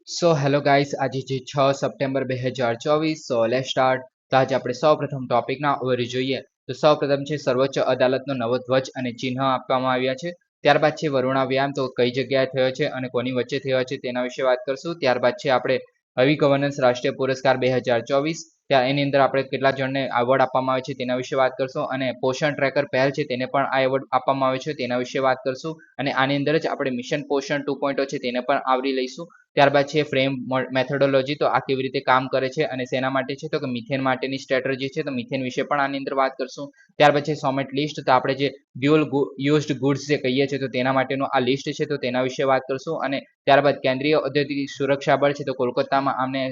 So hello guys, આજે છે 6 September 2024. So let start. તો આજે આપણે સૌપ્રથમ ટોપિકના ઓવરવ્યુ જોઈએ. તો સૌપ્રથમ છે સર્વોચ્ચ અદાલતનો નવો ધ્વજ અને ચિહ્ન આપવામાં આવ્યા છે. ત્યારબાદ છે વરુણા વ્યાયામ, તો કઈ જગ્યાએ થયો છે અને કોની વચ્ચે થયો છે તેના વિશે વાત કરશું. ત્યારબાદ છે આપણે આવી ગવર્નન્સ રાષ્ટ્રીય પુરસ્કાર 2024, ત્યાં એની અંદર આપણે કેટલા જણને એવોર્ડ આપવામાં આવે છે તેના વિશે વાત કરશું. અને પોષણ ટ્રેકર પહેલ છે તેને પણ આ એવોર્ડ આપવામાં આવે છે તેના વિશે વાત કરશું. અને આની અંદર જ આપણે મિશન પોષણ 2.0 છે તેને પણ આવરી લઈશું. ત્યારબાદ છે ફ્રેમ મેથોડોલોજી, તો આ કેવી રીતે કામ કરે છે અને શેના માટે છે, તો કે મિથેન માટેની સ્ટ્રેટેજી છે, તો મિથેન વિશે પણ આની અંદર વાત કરશું. ત્યારબાદ છે સોમેટ લિસ્ટ, તો આપણે જે ડ્યુઅલ યુઝડ ગુડ્સ જે કહીએ છીએ તો તેના માટેનું આ લિસ્ટ છે તો તેના વિશે વાત કરશું. અને ત્યારબાદ કેન્દ્રીય ઔદ્યોગિક સુરક્ષા બળ છે, તો કોલકાતામાં આમને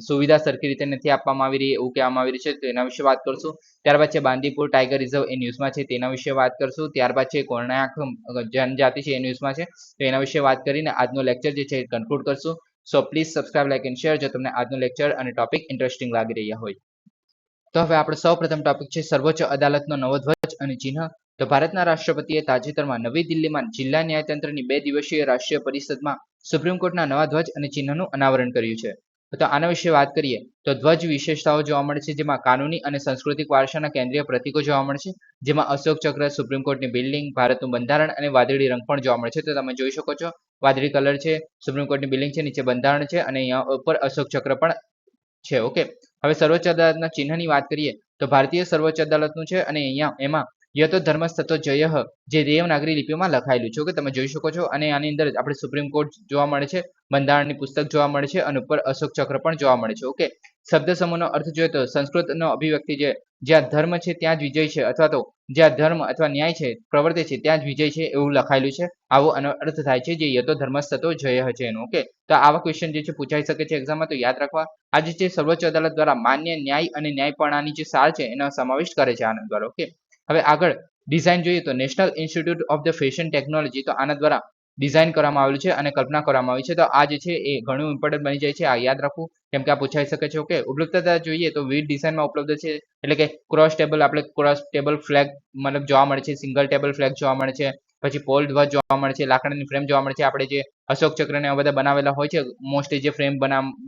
સુવિધા સરખી રીતે નથી આપવામાં આવી રહી એવું કહેવામાં આવી રહ્યું છે, તો એના વિશે વાત કરશું. ત્યારબાદ છે બાંદીપુર ટાઈગર રિઝર્વ એ ન્યૂઝમાં છે તેના વિશે વાત કરશું. ત્યારબાદ છે કોર્ણાક જનજાતિ છે એ ન્યૂઝમાં છે, તો એના વિશે વાત કરીને આજનો લેક્ચર જે છે એ કન્ક્લુડ કરશું. So please subscribe, like and share જો તમને આજનો લેક્ચર અને ટોપિક ઇન્ટરેસ્ટિંગ લાગી રહ્યા હોય. તો હવે આપણે સૌપ્રથમ ટોપિક છે સર્વોચ્ચ અદાલતનો નવો ધ્વજ અને ચિહ્ન. તો ભારતના રાષ્ટ્રપતિએ તાજેતરમાં નવી દિલ્હીમાં જિલ્લા ન્યાયતંત્રની 2 દિવસીય રાષ્ટ્રીય પરિષદમાં સુપ્રીમ કોર્ટના નવા ધ્વજ અને ચિહ્નનું અનાવરણ કર્યું છે. તો આના વિશે વાત કરીએ તો ધ્વજ વિશેષતાઓ જોવા મળે છે, જેમાં કાનૂની અને સાંસ્કૃતિક વારસાના કેન્દ્રીય પ્રતીકો જોવા મળે છે, જેમાં અશોક ચક્ર, સુપ્રીમ કોર્ટની બિલ્ડિંગ, ભારતનું બંધારણ અને વાદળી રંગ પણ જોવા મળે છે. તો તમે જોઈ શકો છો વાદળી કલર છે, સુપ્રીમ કોર્ટની બિલ્ડિંગ છે, નીચે બંધારણ છે અને અહીંયા ઉપર અશોક ચક્ર પણ છે. ઓકે, હવે સર્વોચ્ચ અદાલતના ચિહ્નની વાત કરીએ તો ભારતીય સર્વોચ્ચ અદાલતનું છે અને અહીંયા એમાં યતો ધર્મસ્તતો જયઃ જે દેવનાગરી લિપિમાં લખાયેલું છે. ઓકે, તમે જોઈ શકો છો. અને આની અંદર આપણે સુપ્રીમ કોર્ટ જોવા મળે છે, બંધારણની પુસ્તક જોવા મળે છે અને ઉપર અશોક ચક્ર પણ જોવા મળે છે. ઓકે, શબ્દ સમૂહનો અર્થ જોઈએ તો સંસ્કૃતનો અભિવ્યક્તિ છે, જ્યાં ધર્મ છે ત્યાં જ વિજય છે, અથવા તો જ્યાં ધર્મ અથવા ન્યાય છે પ્રવર્તે છે ત્યાં જ વિજય છે એવું લખાયેલું છે. આવો આનો અર્થ થાય છે જે યતો ધર્મસ્તતો જયઃ છે એનું. ઓકે, તો આવા ક્વેશ્ચન જે છે પૂછાઈ શકે છે એક્ઝામમાં, તો યાદ રાખવા. આજે જે સર્વોચ્ચ અદાલત દ્વારા માન્ય ન્યાય અને ન્યાયપણાની જે સાર છે એનો સમાવેશ કરે છે આના દ્વારા. ઓકે, હવે આગળ ડિઝાઇન જોઈએ તો national institute of the fashion technology, તો આના દ્વારા ડિઝાઇન કરવામાં આવેલું છે અને કલ્પના કરવામાં આવી છે. તો આ જે છે એ ઘણું ઇમ્પોર્ટન્ટ બની જાય છે, આ યાદ રાખવું કેમ કે આ પૂછાઈ શકે છે. ઓકે, ઉપલબ્ધતા જોઈએ તો વિવિધ ડિઝાઇનમાં ઉપલબ્ધ છે, એટલે કે ક્રોસ ટેબલ, આપણે ક્રોસ ટેબલ ફ્લેગ મતલબ જોવા મળે છે, સિંગલ ટેબલ ફ્લેગ જોવા મળે છે, પછી પોલ ધ્વજ જોવા મળે છે, લાકડાની ફ્રેમ જોવા મળે છે, આપણે જે અશોક ચક્રને આ બધા બનાવેલા હોય છે મોસ્ટલી જે ફ્રેમ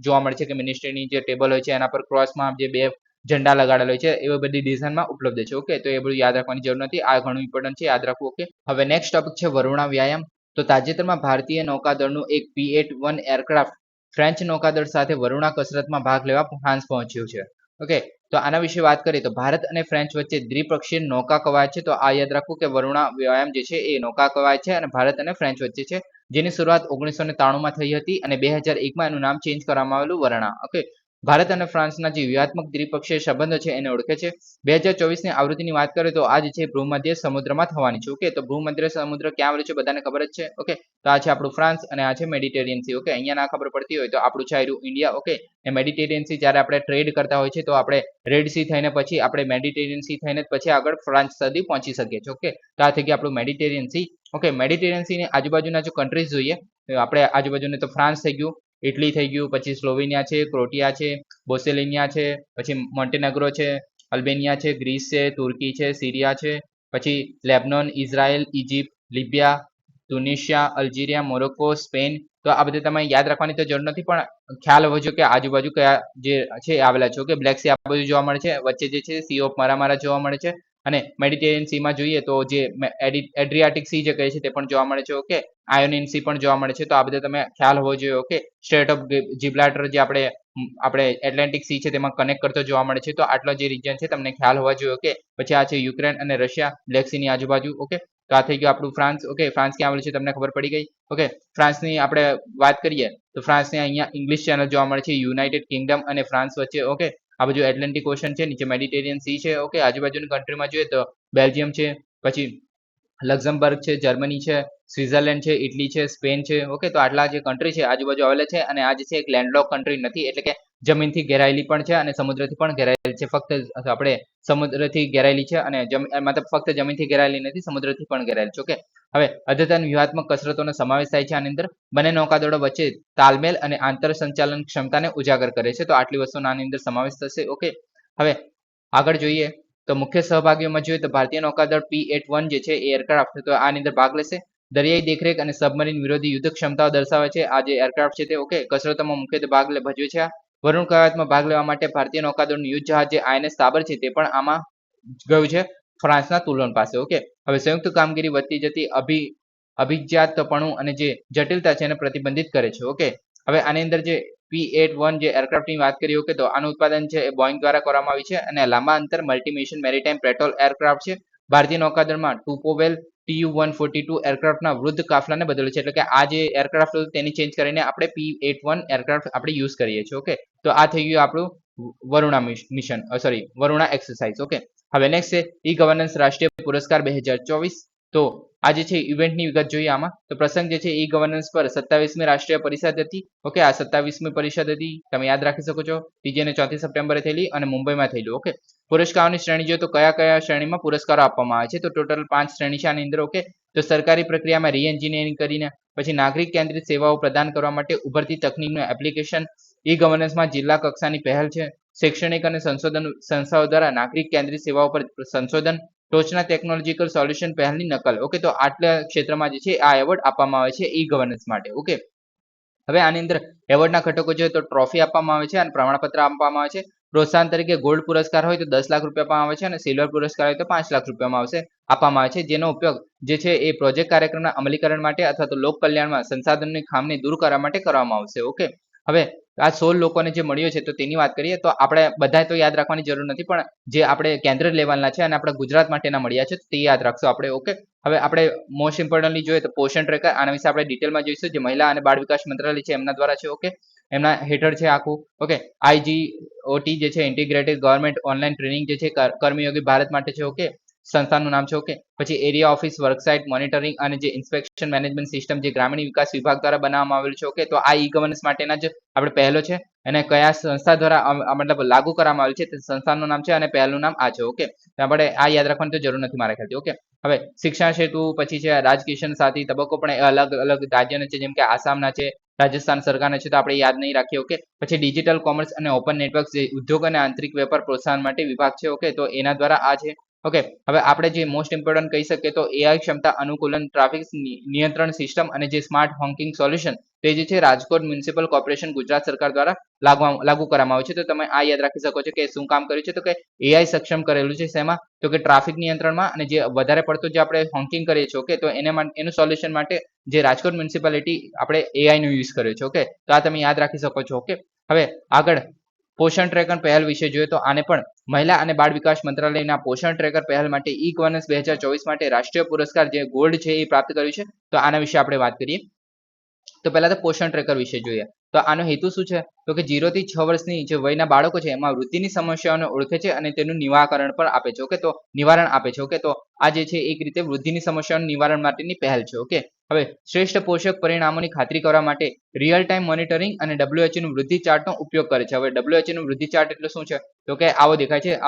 જોવા મળે છે કે મિનિસ્ટ્રીની જે ટેબલ હોય છે એના પર ક્રોસમાં જે 2 ઝંડા લગાડેલો હોય છે એવી બધી ડિઝાઇનમાં ઉપલબ્ધ છે. ઓકે, તો એ બધું યાદ રાખવાની જરૂર નથી, આ ઘણું ઇમ્પોર્ટન્ટ છે, યાદ રાખવું. ઓકે, હવે નેક્સ્ટ ટોપિક છે વરુણા વ્યાયામ. તો તાજેતરમાં ભારતીય નૌકાદળનું એક P-8-1 એરક્રાફ્ટ ફ્રેન્ચ નૌકાદળ સાથે વરુણા કસરતમાં ભાગ લેવા ફ્રાન્સ પહોંચ્યું છે. ઓકે, તો આના વિશે વાત કરીએ તો ભારત અને ફ્રેન્ચ વચ્ચે દ્વિપક્ષીય નૌકા કવાયત છે, તો આ યાદ રાખવું કે વરુણા વ્યાયામ જે છે એ નૌકા કવાયત છે અને ભારત અને ફ્રેન્ચ વચ્ચે છે, જેની શરૂઆત 1993માં થઈ હતી અને 2001માં એનું નામ ચેન્જ કરવામાં આવેલું વરણા. ઓકે, ભારત અને ફ્રાન્સના જે વ્યૂહાત્મક દ્વિપક્ષીય સંબંધો છે એને ઓળખે છે. 2024ની આવૃત્તિની વાત કરીએ તો આ જે છે ભૂમધ્ય સમુદ્રમાં થવાની છે. ઓકે, તો ભૂમધ્ય સમુદ્ર ક્યાં આવેલું છે બધાને ખબર જ છે. ઓકે, તો આ છે આપણું ફ્રાન્સ અને આ છે મેડિટેરિયન સી. ઓકે, અહીંયા ના ખબર પડતી હોય તો આપણું છે ઇન્ડિયા. ઓકે, એ મેડિટેરિયન સી જ્યારે આપણે ટ્રેડ કરતા હોય છે તો આપણે રેડ સી થઈને પછી આપણે મેડિટેરિયન સી થઈને પછી આગળ ફ્રાન્સ સુધી પહોંચી શકીએ છીએ. ઓકે, તો આ થઈ ગયું આપણું Mediterranean C. Okay, Mediterranean C ની આજુબાજુના જો કન્ટ્રીઝ જોઈએ તો આપણે આજુબાજુને તો ફ્રાન્સ થઈ ગયું, ઇટલી થઈ ગયું, પછી સ્લોવેનિયા છે, ક્રોટિયા છે, બોસેલિનિયા છે, પછી મોન્ટેનેગ્રો છે, અલ્બેનિયા છે, ગ્રીસ છે, તુર્કી છે, સિરિયા છે, પછી Lebanon, Israel, Egypt, Libya, Tunisia, Algeria, Morocco, Spain. તો આ બધે તમે યાદ રાખવાની તો જરૂર નથી, પણ ખ્યાલ હોવો જોઈએ કે આજુબાજુ કયા જે છે આવેલા છે. ઓકે, બ્લેક સી આ બધું જોવા મળે છે, વચ્ચે જે છે સી ઓફ મારામારા જોવા મળે છે, અને મેડિટેરિયન સીમાં જોઈએ તો જે એડ્રિયાટિક સી જે કહે છે તે પણ જોવા મળે છે. ઓકે, આયોનિયન સી પણ જોવા મળે છે, તો આ બધા તમે ખ્યાલ હોવો જોઈએ. ઓકે, સ્ટ્રેટ ઓફ જિબ્રાલ્ટર જે આપણે એટલાન્ટિક સી છે તેમાં કનેક્ટ કરતો જોવા મળે છે, તો આટલો જે રિજન છે તમને ખ્યાલ હોવા જોઈએ. ઓકે, પછી આ છે યુક્રેન અને રશિયા બ્લેક સી ની આજુબાજુ. ઓકે, તો આ થઈ ગયું આપણું ફ્રાન્સ. ઓકે, ફ્રાન્સ ક્યાં આવેલું છે તમને ખબર પડી ગઈ. ઓકે, ફ્રાન્સની આપણે વાત કરીએ તો ફ્રાન્સને અહીંયા ઇંગ્લિશ ચેનલ જોવા મળે છે, યુનાઇટેડ કિંગડમ અને ફ્રાન્સ વચ્ચે. ઓકે, આ બાજુ એટલાન્ટિક ઓશન છે, નીચે મેડિટેરિયન સી છે. ઓકે, આજુબાજુની કન્ટ્રીમાં જોઈએ તો બેલ્જિયમ છે, પછી લક્ઝમબર્ગ છે, જર્મની છે, સ્વિટ્ઝરલેન્ડ છે, ઇટલી છે, સ્પેન છે. ઓકે, તો આટલા જે કન્ટ્રી છે આજુબાજુ આવેલા છે, અને આ જે છે એક લેન્ડલોક કન્ટ્રી નથી, એટલે કે જમીનથી ઘેરાયેલી પણ છે અને સમુદ્રથી પણ ઘેરાયેલી છે. ફક્ત આપણે સમુદ્રથી ઘેરાયેલી છે અને મતલબ ફક્ત જમીનથી ઘેરાયેલી નથી, સમુદ્રથી પણ ઘેરાયેલી છે. ઓકે, હવે અદ્યતન વ્યૂહાત્મક કસરતોનો સમાવેશ થાય છે આની અંદર. બંને નૌકાદળો વચ્ચે તાલમેલ અને આંતર સંચાલન ક્ષમતાને ઉજાગર કરે છે, તો આટલી વસ્તુનો આની અંદર સમાવેશ થશે. ઓકે, હવે આગળ જોઈએ તો મુખ્ય સહભાગીઓમાં જોઈએ તો ભારતીય નૌકાદળ P-8-1 જે છે એ એરક્રાફ્ટ તો આની અંદર ભાગ લેશે. દરિયાઈ દેખરેખ અને સબમરીન વિરોધી યુદ્ધ ક્ષમતાઓ દર્શાવે છે આ જે એરક્રાફ્ટ છે તે ઓકે કસરતોમાં મુખ્યત્વે ભાગ ભજવે છે. વરુણ કવાયતમાં ભાગ લેવા માટે ભારતીય નૌકાદળનું યુદ્ધ જહાજ જે INS સાબર છે તે પણ આમાં ગયું છે ફ્રાન્સના તુલોન પાસે. ઓકે, હવે સંયુક્ત કામગીરી વધતી જતી અભિજાતપણું અને જે જટિલતા છે એને પ્રતિબંધિત કરે છે. ઓકે, હવે આની અંદર જે P-81 જે એરક્રાફ્ટની વાત કરી. ઓકે, તો આનું ઉત્પાદન છે એ બોઈંગ દ્વારા કરવામાં આવ્યું છે અને લાંબા અંતર multi mission maritime petrol aircraft છે. ભારતીય નૌકાદળમાં ટુપોવેલ Tu-142 એરક્રાફ્ટના વૃદ્ધ કાફલાને બદલે છે, એટલે કે આ જે એરક્રાફ્ટ હતું તેની ચેન્જ કરીને આપણે P-81 એરક્રાફ્ટ આપણે યુઝ કરીએ છીએ. ઓકે, તો આ થઈ ગયું આપણું Varuna mission, Varuna exercise. Okay, હવે નેક્સ્ટ છે ઈ ગવર્નન્સ રાષ્ટ્રીય પુરસ્કાર 2024. તો આ જે છે ઇવેન્ટની વિગત જોઈએ આમાં. તો પ્રસંગ જે છે ઈ ગવર્નન્સ પર 27મી રાષ્ટ્રીય પરિષદ હતી. ઓકે, આ 27મી પરિષદ હતી, તમે યાદ રાખી શકો છો. 3 અને 4 સપ્ટેમ્બરે થયેલી અને મુંબઈમાં થયેલું. ઓકે, પુરસ્કારોની શ્રેણી જોઈએ તો કયા કયા શ્રેણીમાં પુરસ્કારો આપવામાં આવે છે, તો ટોટલ 5 શ્રેણી છે આની અંદર. ઓકે, તો સરકારી પ્રક્રિયામાં રી-એન્જિનિયરિંગ કરીને પછી નાગરિક કેન્દ્રિત સેવાઓ પ્રદાન કરવા માટે ઉભરતી તકનીકનું એપ્લિકેશન, ઈ ગવર્નન્સમાં જિલ્લા કક્ષાની પહેલ છે, શૈક્ષણિક અને સંશોધન સંસ્થાઓ દ્વારા નાગરિક કેન્દ્રિત સેવાઓ પર સંશોધન, ટોચના ટેકનોલોજીકલ સોલ્યુશન પહેલની નકલ. ઓકે, તો આટલા ક્ષેત્રમાં જે છે આ એવોર્ડ આપવામાં આવે છે ઈ ગવર્નન્સ માટે. ઓકે, હવે આની અંદર એવોર્ડના ઘટકો જોઈએ તો ટ્રોફી આપવામાં આવે છે અને પ્રમાણપત્ર આપવામાં આવે છે. પ્રોત્સાહન તરીકે ગોલ્ડ પુરસ્કાર હોય તો 10 લાખ રૂપિયા આપવામાં આવે છે અને સિલ્વર પુરસ્કાર હોય તો 5 લાખ રૂપિયામાં આપવામાં આવે છે, જેનો ઉપયોગ જે છે એ પ્રોજેક્ટ કાર્યક્રમના અમલીકરણ માટે અથવા તો લોક કલ્યાણમાં સંસાધનોની ખામી દૂર કરવા માટે કરવામાં આવશે. ઓકે, હવે આ 16 લોકોને જે મળ્યો છે તો તેની વાત કરીએ તો આપણે બધા તો યાદ રાખવાની જરૂર નથી, પણ જે આપણે કેન્દ્ર લેવલના છે અને આપણા ગુજરાત માટેના મળ્યા છે તે યાદ રાખશો આપણે. ઓકે, હવે આપણે મોસ્ટ ઇમ્પોર્ટન્ટલી જોઈએ તો પોષણ ટ્રેકર, આના વિશે આપણે ડિટેલમાં જોઈશું, જે મહિલા અને બાળ વિકાસ મંત્રાલય છે એમના દ્વારા છે. ઓકે, એમના હેઠળ છે આખું. ઓકે, IGOT જે છે ઇન્ટિગ્રેટેડ ગવર્મેન્ટ ઓનલાઈન ટ્રેનિંગ જે છે કર્મયોગી ભારત માટે છે. ઓકે, સંસ્થાનું નામ છે. ઓકે, પછી એરિયા ઓફિસ વર્કસાઇટ મોનિટરિંગ અને જે ઇન્સ્પેક્શન મેનેજમેન્ટ સિસ્ટમ જે ગ્રામીણ વિકાસ વિભાગ દ્વારા બનાવવામાં આવેલું છે. ઓકે, તો આ ઈ ગવર્નન્સ માટેના જ આપણે પહેલો છે અને કયા સંસ્થા દ્વારા મતલબ લાગુ કરવામાં આવેલ છે તે સંસ્થાનું નામ છે અને પહેલનું નામ આ છે. ઓકે, આપણે આ યાદ રાખવાની તો જરૂર નથી મારા ખ્યાલથી. ઓકે, હવે શિક્ષણ સેતુ પછી છે રાજકિશન સાથી તબક્કો પણ અલગ અલગ રાજ્યના છે, જેમ કે આસામના છે, રાજસ્થાન સરકારના છે, તો આપણે યાદ નહીં રાખીએ. ઓકે, પછી ડિજિટલ કોમર્સ અને ઓપન નેટવર્ક જે ઉદ્યોગ અને આંતરિક વેપાર પ્રોત્સાહન માટે વિભાગ છે. ઓકે, તો એના દ્વારા આ છે. ઓકે, હવે આપણે જે મોસ્ટ ઇમ્પોર્ટન્ટ કહી શકીએ તો AI ક્ષમતા અનુકૂલન ટ્રાફિક નિયંત્રણ સિસ્ટમ અને જે સ્માર્ટ હોંકિંગ સોલ્યુશન તે જે છે રાજકોટ મ્યુનિસિપલ કોર્પોરેશન ગુજરાત સરકાર દ્વારા લાગુ કરવામાં આવે છે. તો તમે આ યાદ રાખી શકો છો કે શું કામ કર્યું છે, તો કે AI સક્ષમ કરેલું છે શેમાં, તો કે ટ્રાફિક નિયંત્રણમાં, અને જે વધારે પડતો જે આપણે હોંકિંગ કરીએ છીએ. ઓકે, તો એનું સોલ્યુશન માટે જે રાજકોટ મ્યુનિસિપાલિટી આપણે AI નો યુઝ કર્યો છે. ઓકે, તો આ તમે યાદ રાખી શકો છો. ઓકે, હવે આગળ પોષણ ટ્રેકર પહેલ વિશે જોઈએ તો આને પણ મહિલા અને બાળ વિકાસ મંત્રાલયના પોષણ ટ્રેકર પહેલ માટે ઈ ગવર્નન્સ 2024 માટે રાષ્ટ્રીય પુરસ્કાર જે ગોલ્ડ છે એ પ્રાપ્ત કર્યું છે. તો આના વિશે આપણે વાત કરીએ તો પહેલા તો પોષણ ટ્રેકર વિશે જોઈએ. તો આનો હેતુ શું છે, તો કે 0 થી 6 વર્ષની જે વયના બાળકો છે એમાં વૃદ્ધિની સમસ્યાઓને ઓળખે છે અને તેનું નિવારણ પણ આપે છે. ઓકે, તો નિવારણ આપે છે. ઓકે, તો આ જે છે એક રીતે વૃદ્ધિની સમસ્યાઓનું નિવારણ માટેની પહેલ છે. ઓકે, હવે શ્રેષ્ઠ પોષક પરિણામોની ખાતરી કરવા માટે રિયલ ટાઈમ મોનિટરિંગ અને WHO નું વૃદ્ધિ ચાર્ટનો ઉપયોગ કરે છે. હવે WHO નું વૃદ્ધિ ચાર્ટ એટલે શું છે, તો કે આવો દેખાય છે.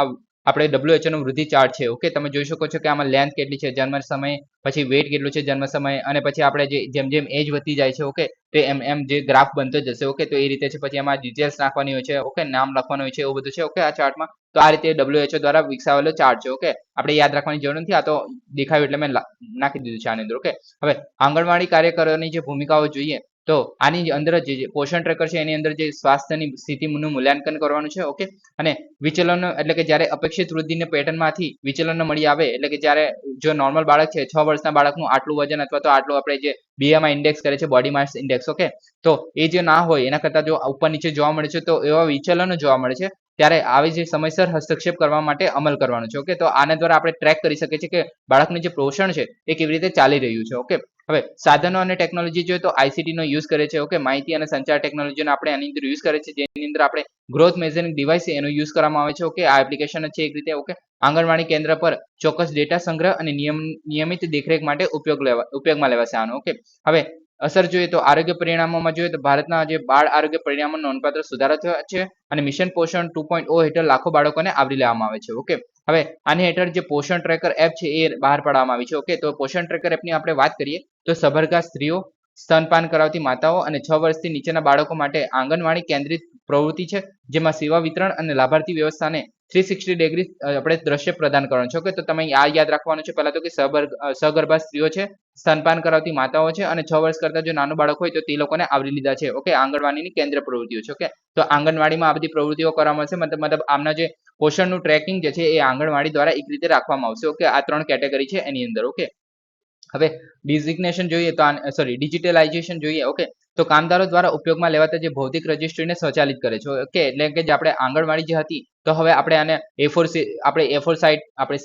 આપણે WHO નું વૃદ્ધિ ચાર્ટ છે. ઓકે, તમે જોઈ શકો છો કે આમાં લેન્થ કેટલી છે જન્મ સમય, પછી વેટ કેટલું છે જન્મ સમય, અને પછી આપણે જેમ જેમ એજ વધતી જાય છે. ઓકે, તે એમ જે ગ્રાફ બનતો જશે. ઓકે, તો એ રીતે છે. પછી એમાં ડિટેલ્સ નાખવાની હોય છે. ઓકે, નામ લખવાનું હોય છે, એવું બધું છે. ઓકે, આ ચાર્ટમાં તો આ રીતે WHO દ્વારા વિકસાવેલો ચાર્ટ છે. ઓકે, આપણે યાદ રાખવાની જરૂર નથી, આ તો દેખાયું એટલે મેં નાખી દીધું છે આની અંદર. ઓકે, હવે આંગણવાડી કાર્યકરોની જે ભૂમિકાઓ જોઈએ તો આની અંદર જે પોષણ ટ્રેકર છે એની અંદર જે સ્વાસ્થ્યની સ્થિતિનું મૂલ્યાંકન કરવાનું છે. ઓકે, અને વિચલનો એટલે કે જ્યારે અપેક્ષિત વૃદ્ધિને પેટર્નમાંથી વિચલનો મળી આવે, એટલે કે જ્યારે જો નોર્મલ બાળક છે 6 વર્ષના બાળકનું આટલું વજન અથવા તો આટલું આપણે જે BMI ઇન્ડેક્સ કરે છે, બોડી માસ ઇન્ડેક્સ. ઓકે, તો એ જે ના હોય એના કરતાં જો ઉપર નીચે જોવા મળે છે તો એવા વિચલનો જોવા મળે છે, ત્યારે આવી જે સમયસર હસ્તક્ષેપ કરવા માટે અમલ કરવાનો છે. ઓકે, તો આના દ્વારા આપણે ટ્રેક કરી શકીએ છીએ કે બાળકનું જે પોષણ છે એ કેવી રીતે ચાલી રહ્યું છે. ઓકે, હવે સાધનો અને ટેકનોલોજી જોઈએ તો ICT નો યુઝ કરે છે. ઓકે, માહિતી અને સંચાર ટેકનોલોજીનો આપણે આની અંદર યુઝ કરે છે, જેની અંદર આપણે ગ્રોથ મેઝરિંગ ડિવાઇસ એનો યુઝ કરવામાં આવે છે. ઓકે, આ એપ્લિકેશન છે એક રીતે. ઓકે, આંગણવાડી કેન્દ્ર પર ચોક્કસ ડેટા સંગ્રહ અને નિયમિત દેખરેખ માટે ઉપયોગમાં લેવાશે આનો. ઓકે, હવે અસર જોઈએ તો આરોગ્ય પરિણામોમાં જોઈએ તો ભારતના જે બાળ આરોગ્ય પરિણામો નોંધપાત્ર સુધારો થયો છે અને મિશન પોષણ 2.0 હેઠળ લાખો બાળકોને આવરી લેવામાં આવે છે. ઓકે, હવે આની હેઠળ જે પોષણ ટ્રેકર એપ છે એ બહાર પાડવામાં આવી છે. ઓકે, તો પોષણ ટ્રેકર એપની આપણે વાત કરીએ તો સબરગા સ્ત્રીઓ, સ્તનપાન કરાવતી માતાઓ અને 6 વર્ષથી નીચેના બાળકો માટે આંગણવાડી કેન્દ્રિત પ્રવૃત્તિ છે, જેમાં સેવા વિતરણ અને લાભાર્થી વ્યવસ્થાને 360 ડિગ્રી આપણે દ્રશ્ય પ્રદાન કરવાનું છે. ઓકે, તો તમે આ યાદ રાખવાનું છે પહેલા તો કે સગર્ભા સ્ત્રીઓ છે, સ્તનપાન કરાવતી માતાઓ છે અને 6 વર્ષ કરતા જો નાનું બાળક હોય તો તે લોકોને આવરી લીધા છે. ઓકે, આંગણવાડીની કેન્દ્ર પ્રવૃત્તિઓ છે. ઓકે, તો આંગણવાડીમાં આ બધી પ્રવૃત્તિઓ કરવામાં આવશે. મતલબ આમના જે પોષણનું ટ્રેકિંગ જે છે એ આંગણવાડી દ્વારા એક રીતે રાખવામાં આવશે. ઓકે, આ 3 કેટેગરી છે એની અંદર. ઓકે, હવે ડિઝિગ્નેશન જોઈએ તો ડિજિટલાઇઝેશન જોઈએ. ઓકે, તો કામદારો દ્વારા ઉપયોગમાં લેવાતા જે ભૌતિક રજિસ્ટ્રીને સ્વચાલિત કરે છે. ઓકે, એટલે કે જે આપણે આંગણવાડી જે હતી તો હવે આપણે આને A4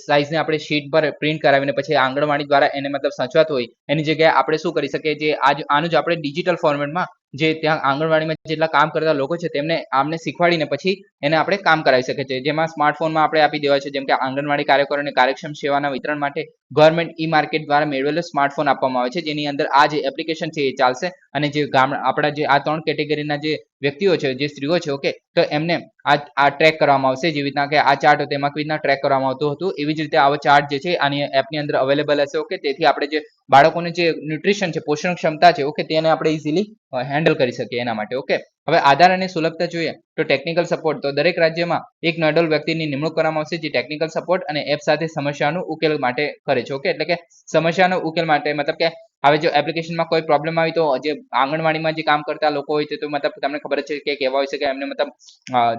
સાઇઝને આપણે શીટ પર પ્રિન્ટ કરાવીને પછી આંગણવાડી દ્વારા એને મતલબ સચવાતું હોય એની જગ્યાએ આપણે શું કરી શકીએ, જે આનું જ આપણે ડિજિટલ ફોર્મેટમાં જે ત્યાં આંગણવાડીમાં જેટલા કામ કરતા લોકો છે તેમને આમને શીખવાડીને પછી એને આપણે કામ કરાવી શકીએ છીએ. જેમાં સ્માર્ટફોનમાં આપણે આપી દેવા છે, જેમ કે આંગણવાડી કાર્યકરોને કાર્યક્ષમ સેવાના વિતરણ માટે ગવર્મેન્ટ ઈ માર્કેટ દ્વારા મેળવેલો સ્માર્ટફોન આપવામાં આવે છે, જેની અંદર આ જે એપ્લિકેશન છે એ ચાલશે અને જે આપણા જે આ 3 કેટેગરીના જે વ્યક્તિઓ છે, જે સ્ત્રીઓ છે, ઓકે, તો એમને આ ટ્રેક કરવામાં આવશે. જેવી રીતના કે આ ચાર્ટ હતો એમાં કેવી રીતના ટ્રેક કરવામાં આવતું હતું એવી જ રીતે આવો ચાર્ટ જે છે આની એપની અંદર અવેલેબલ હશે. ઓકે, તેથી આપણે જે બાળકોને જે ન્યુટ્રિશન છે, પોષણ ક્ષમતા છે, ઓકે, તેને આપણે ઇઝીલી હેન્ડલ કરી શકીએ એના માટે. ઓકે, હવે આધાર અને સુલભતા જોઈએ તો ટેકનિકલ સપોર્ટ, તો દરેક રાજ્યમાં એક નોડલ વ્યક્તિની નિમણૂક કરવામાં આવશે જે ટેકનિકલ સપોર્ટ અને એપ સાથે સમસ્યાનું ઉકેલ માટે કરે છે. ઓકે, એટલે કે સમસ્યાનો ઉકેલ માટે મતલબ કે હવે જો એપ્લિકેશનમાં કોઈ પ્રોબ્લેમ આવી તો જે આંગણવાડીમાં જે કામ કરતા લોકો હોય છે તો મતલબ તમને ખબર છે કે કેવા હોય છે કે એમને મતલબ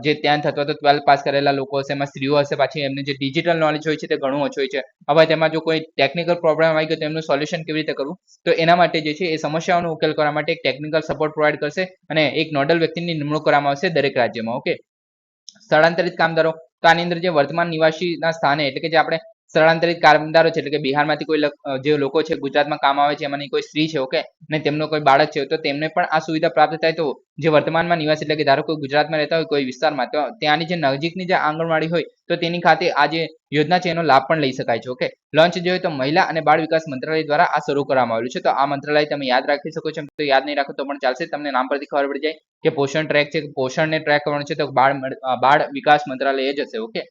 જે ત્યાં થતો હતો 12 પાસ કરેલા લોકો હશે, એમાં સ્ત્રીઓ હશે, પાછી એમને જે ડિજિટલ નોલેજ હોય છે તે ઘણું ઓછું હોય છે. હવે તેમાં જો કોઈ ટેકનિકલ પ્રોબ્લેમ આવી ગયો તો એમનું સોલ્યુશન કેવી રીતે કરવું, તો એના માટે જે છે એ સમસ્યાઓનો ઉકેલ કરવા માટે એક ટેકનિકલ સપોર્ટ પ્રોવાઈડ કરશે અને એક નોડલ વ્યક્તિની નિમણૂક કરવામાં આવશે દરેક રાજ્યમાં. ઓકે, સ્થળાંતરિત કામદારો, તો આની અંદર જે વર્તમાન નિવાસીના સ્થાને એટલે કે જે આપણે સ્થળાંતરિત કામદારો છે એટલે કે બિહારમાંથી કોઈ જે લોકો છે ગુજરાતમાં કામ આવે છે એમાંની કોઈ સ્ત્રી છે, ઓકે, અને તેમનો કોઈ બાળક છે તો તેમને પણ આ સુવિધા પ્રાપ્ત થાય તો જે વર્તમાનમાં નિવાસી એટલે કે ધારો કોઈ ગુજરાતમાં રહેતા હોય કોઈ વિસ્તારમાં તો ત્યાંની જે નજીકની જે આંગણવાડી હોય તો તેની ખાતે આ જે યોજના છે એનો લાભ પણ લઈ શકાય છે. ઓકે, લોન્ચ જોઈએ તો મહિલા અને બાળ વિકાસ મંત્રાલય દ્વારા આ શરૂ કરવામાં આવ્યું છે. તો આ મંત્રાલય તમે યાદ રાખી શકો છો, તો યાદ નહીં રાખો તો પણ ચાલશે, તમને નામ પરથી ખબર પડી જાય કે પોષણ ટ્રેક છે, પોષણને ટ્રેક કરવાનું છે તો બાળ વિકાસ મંત્રાલય જ હશે. ઓકે,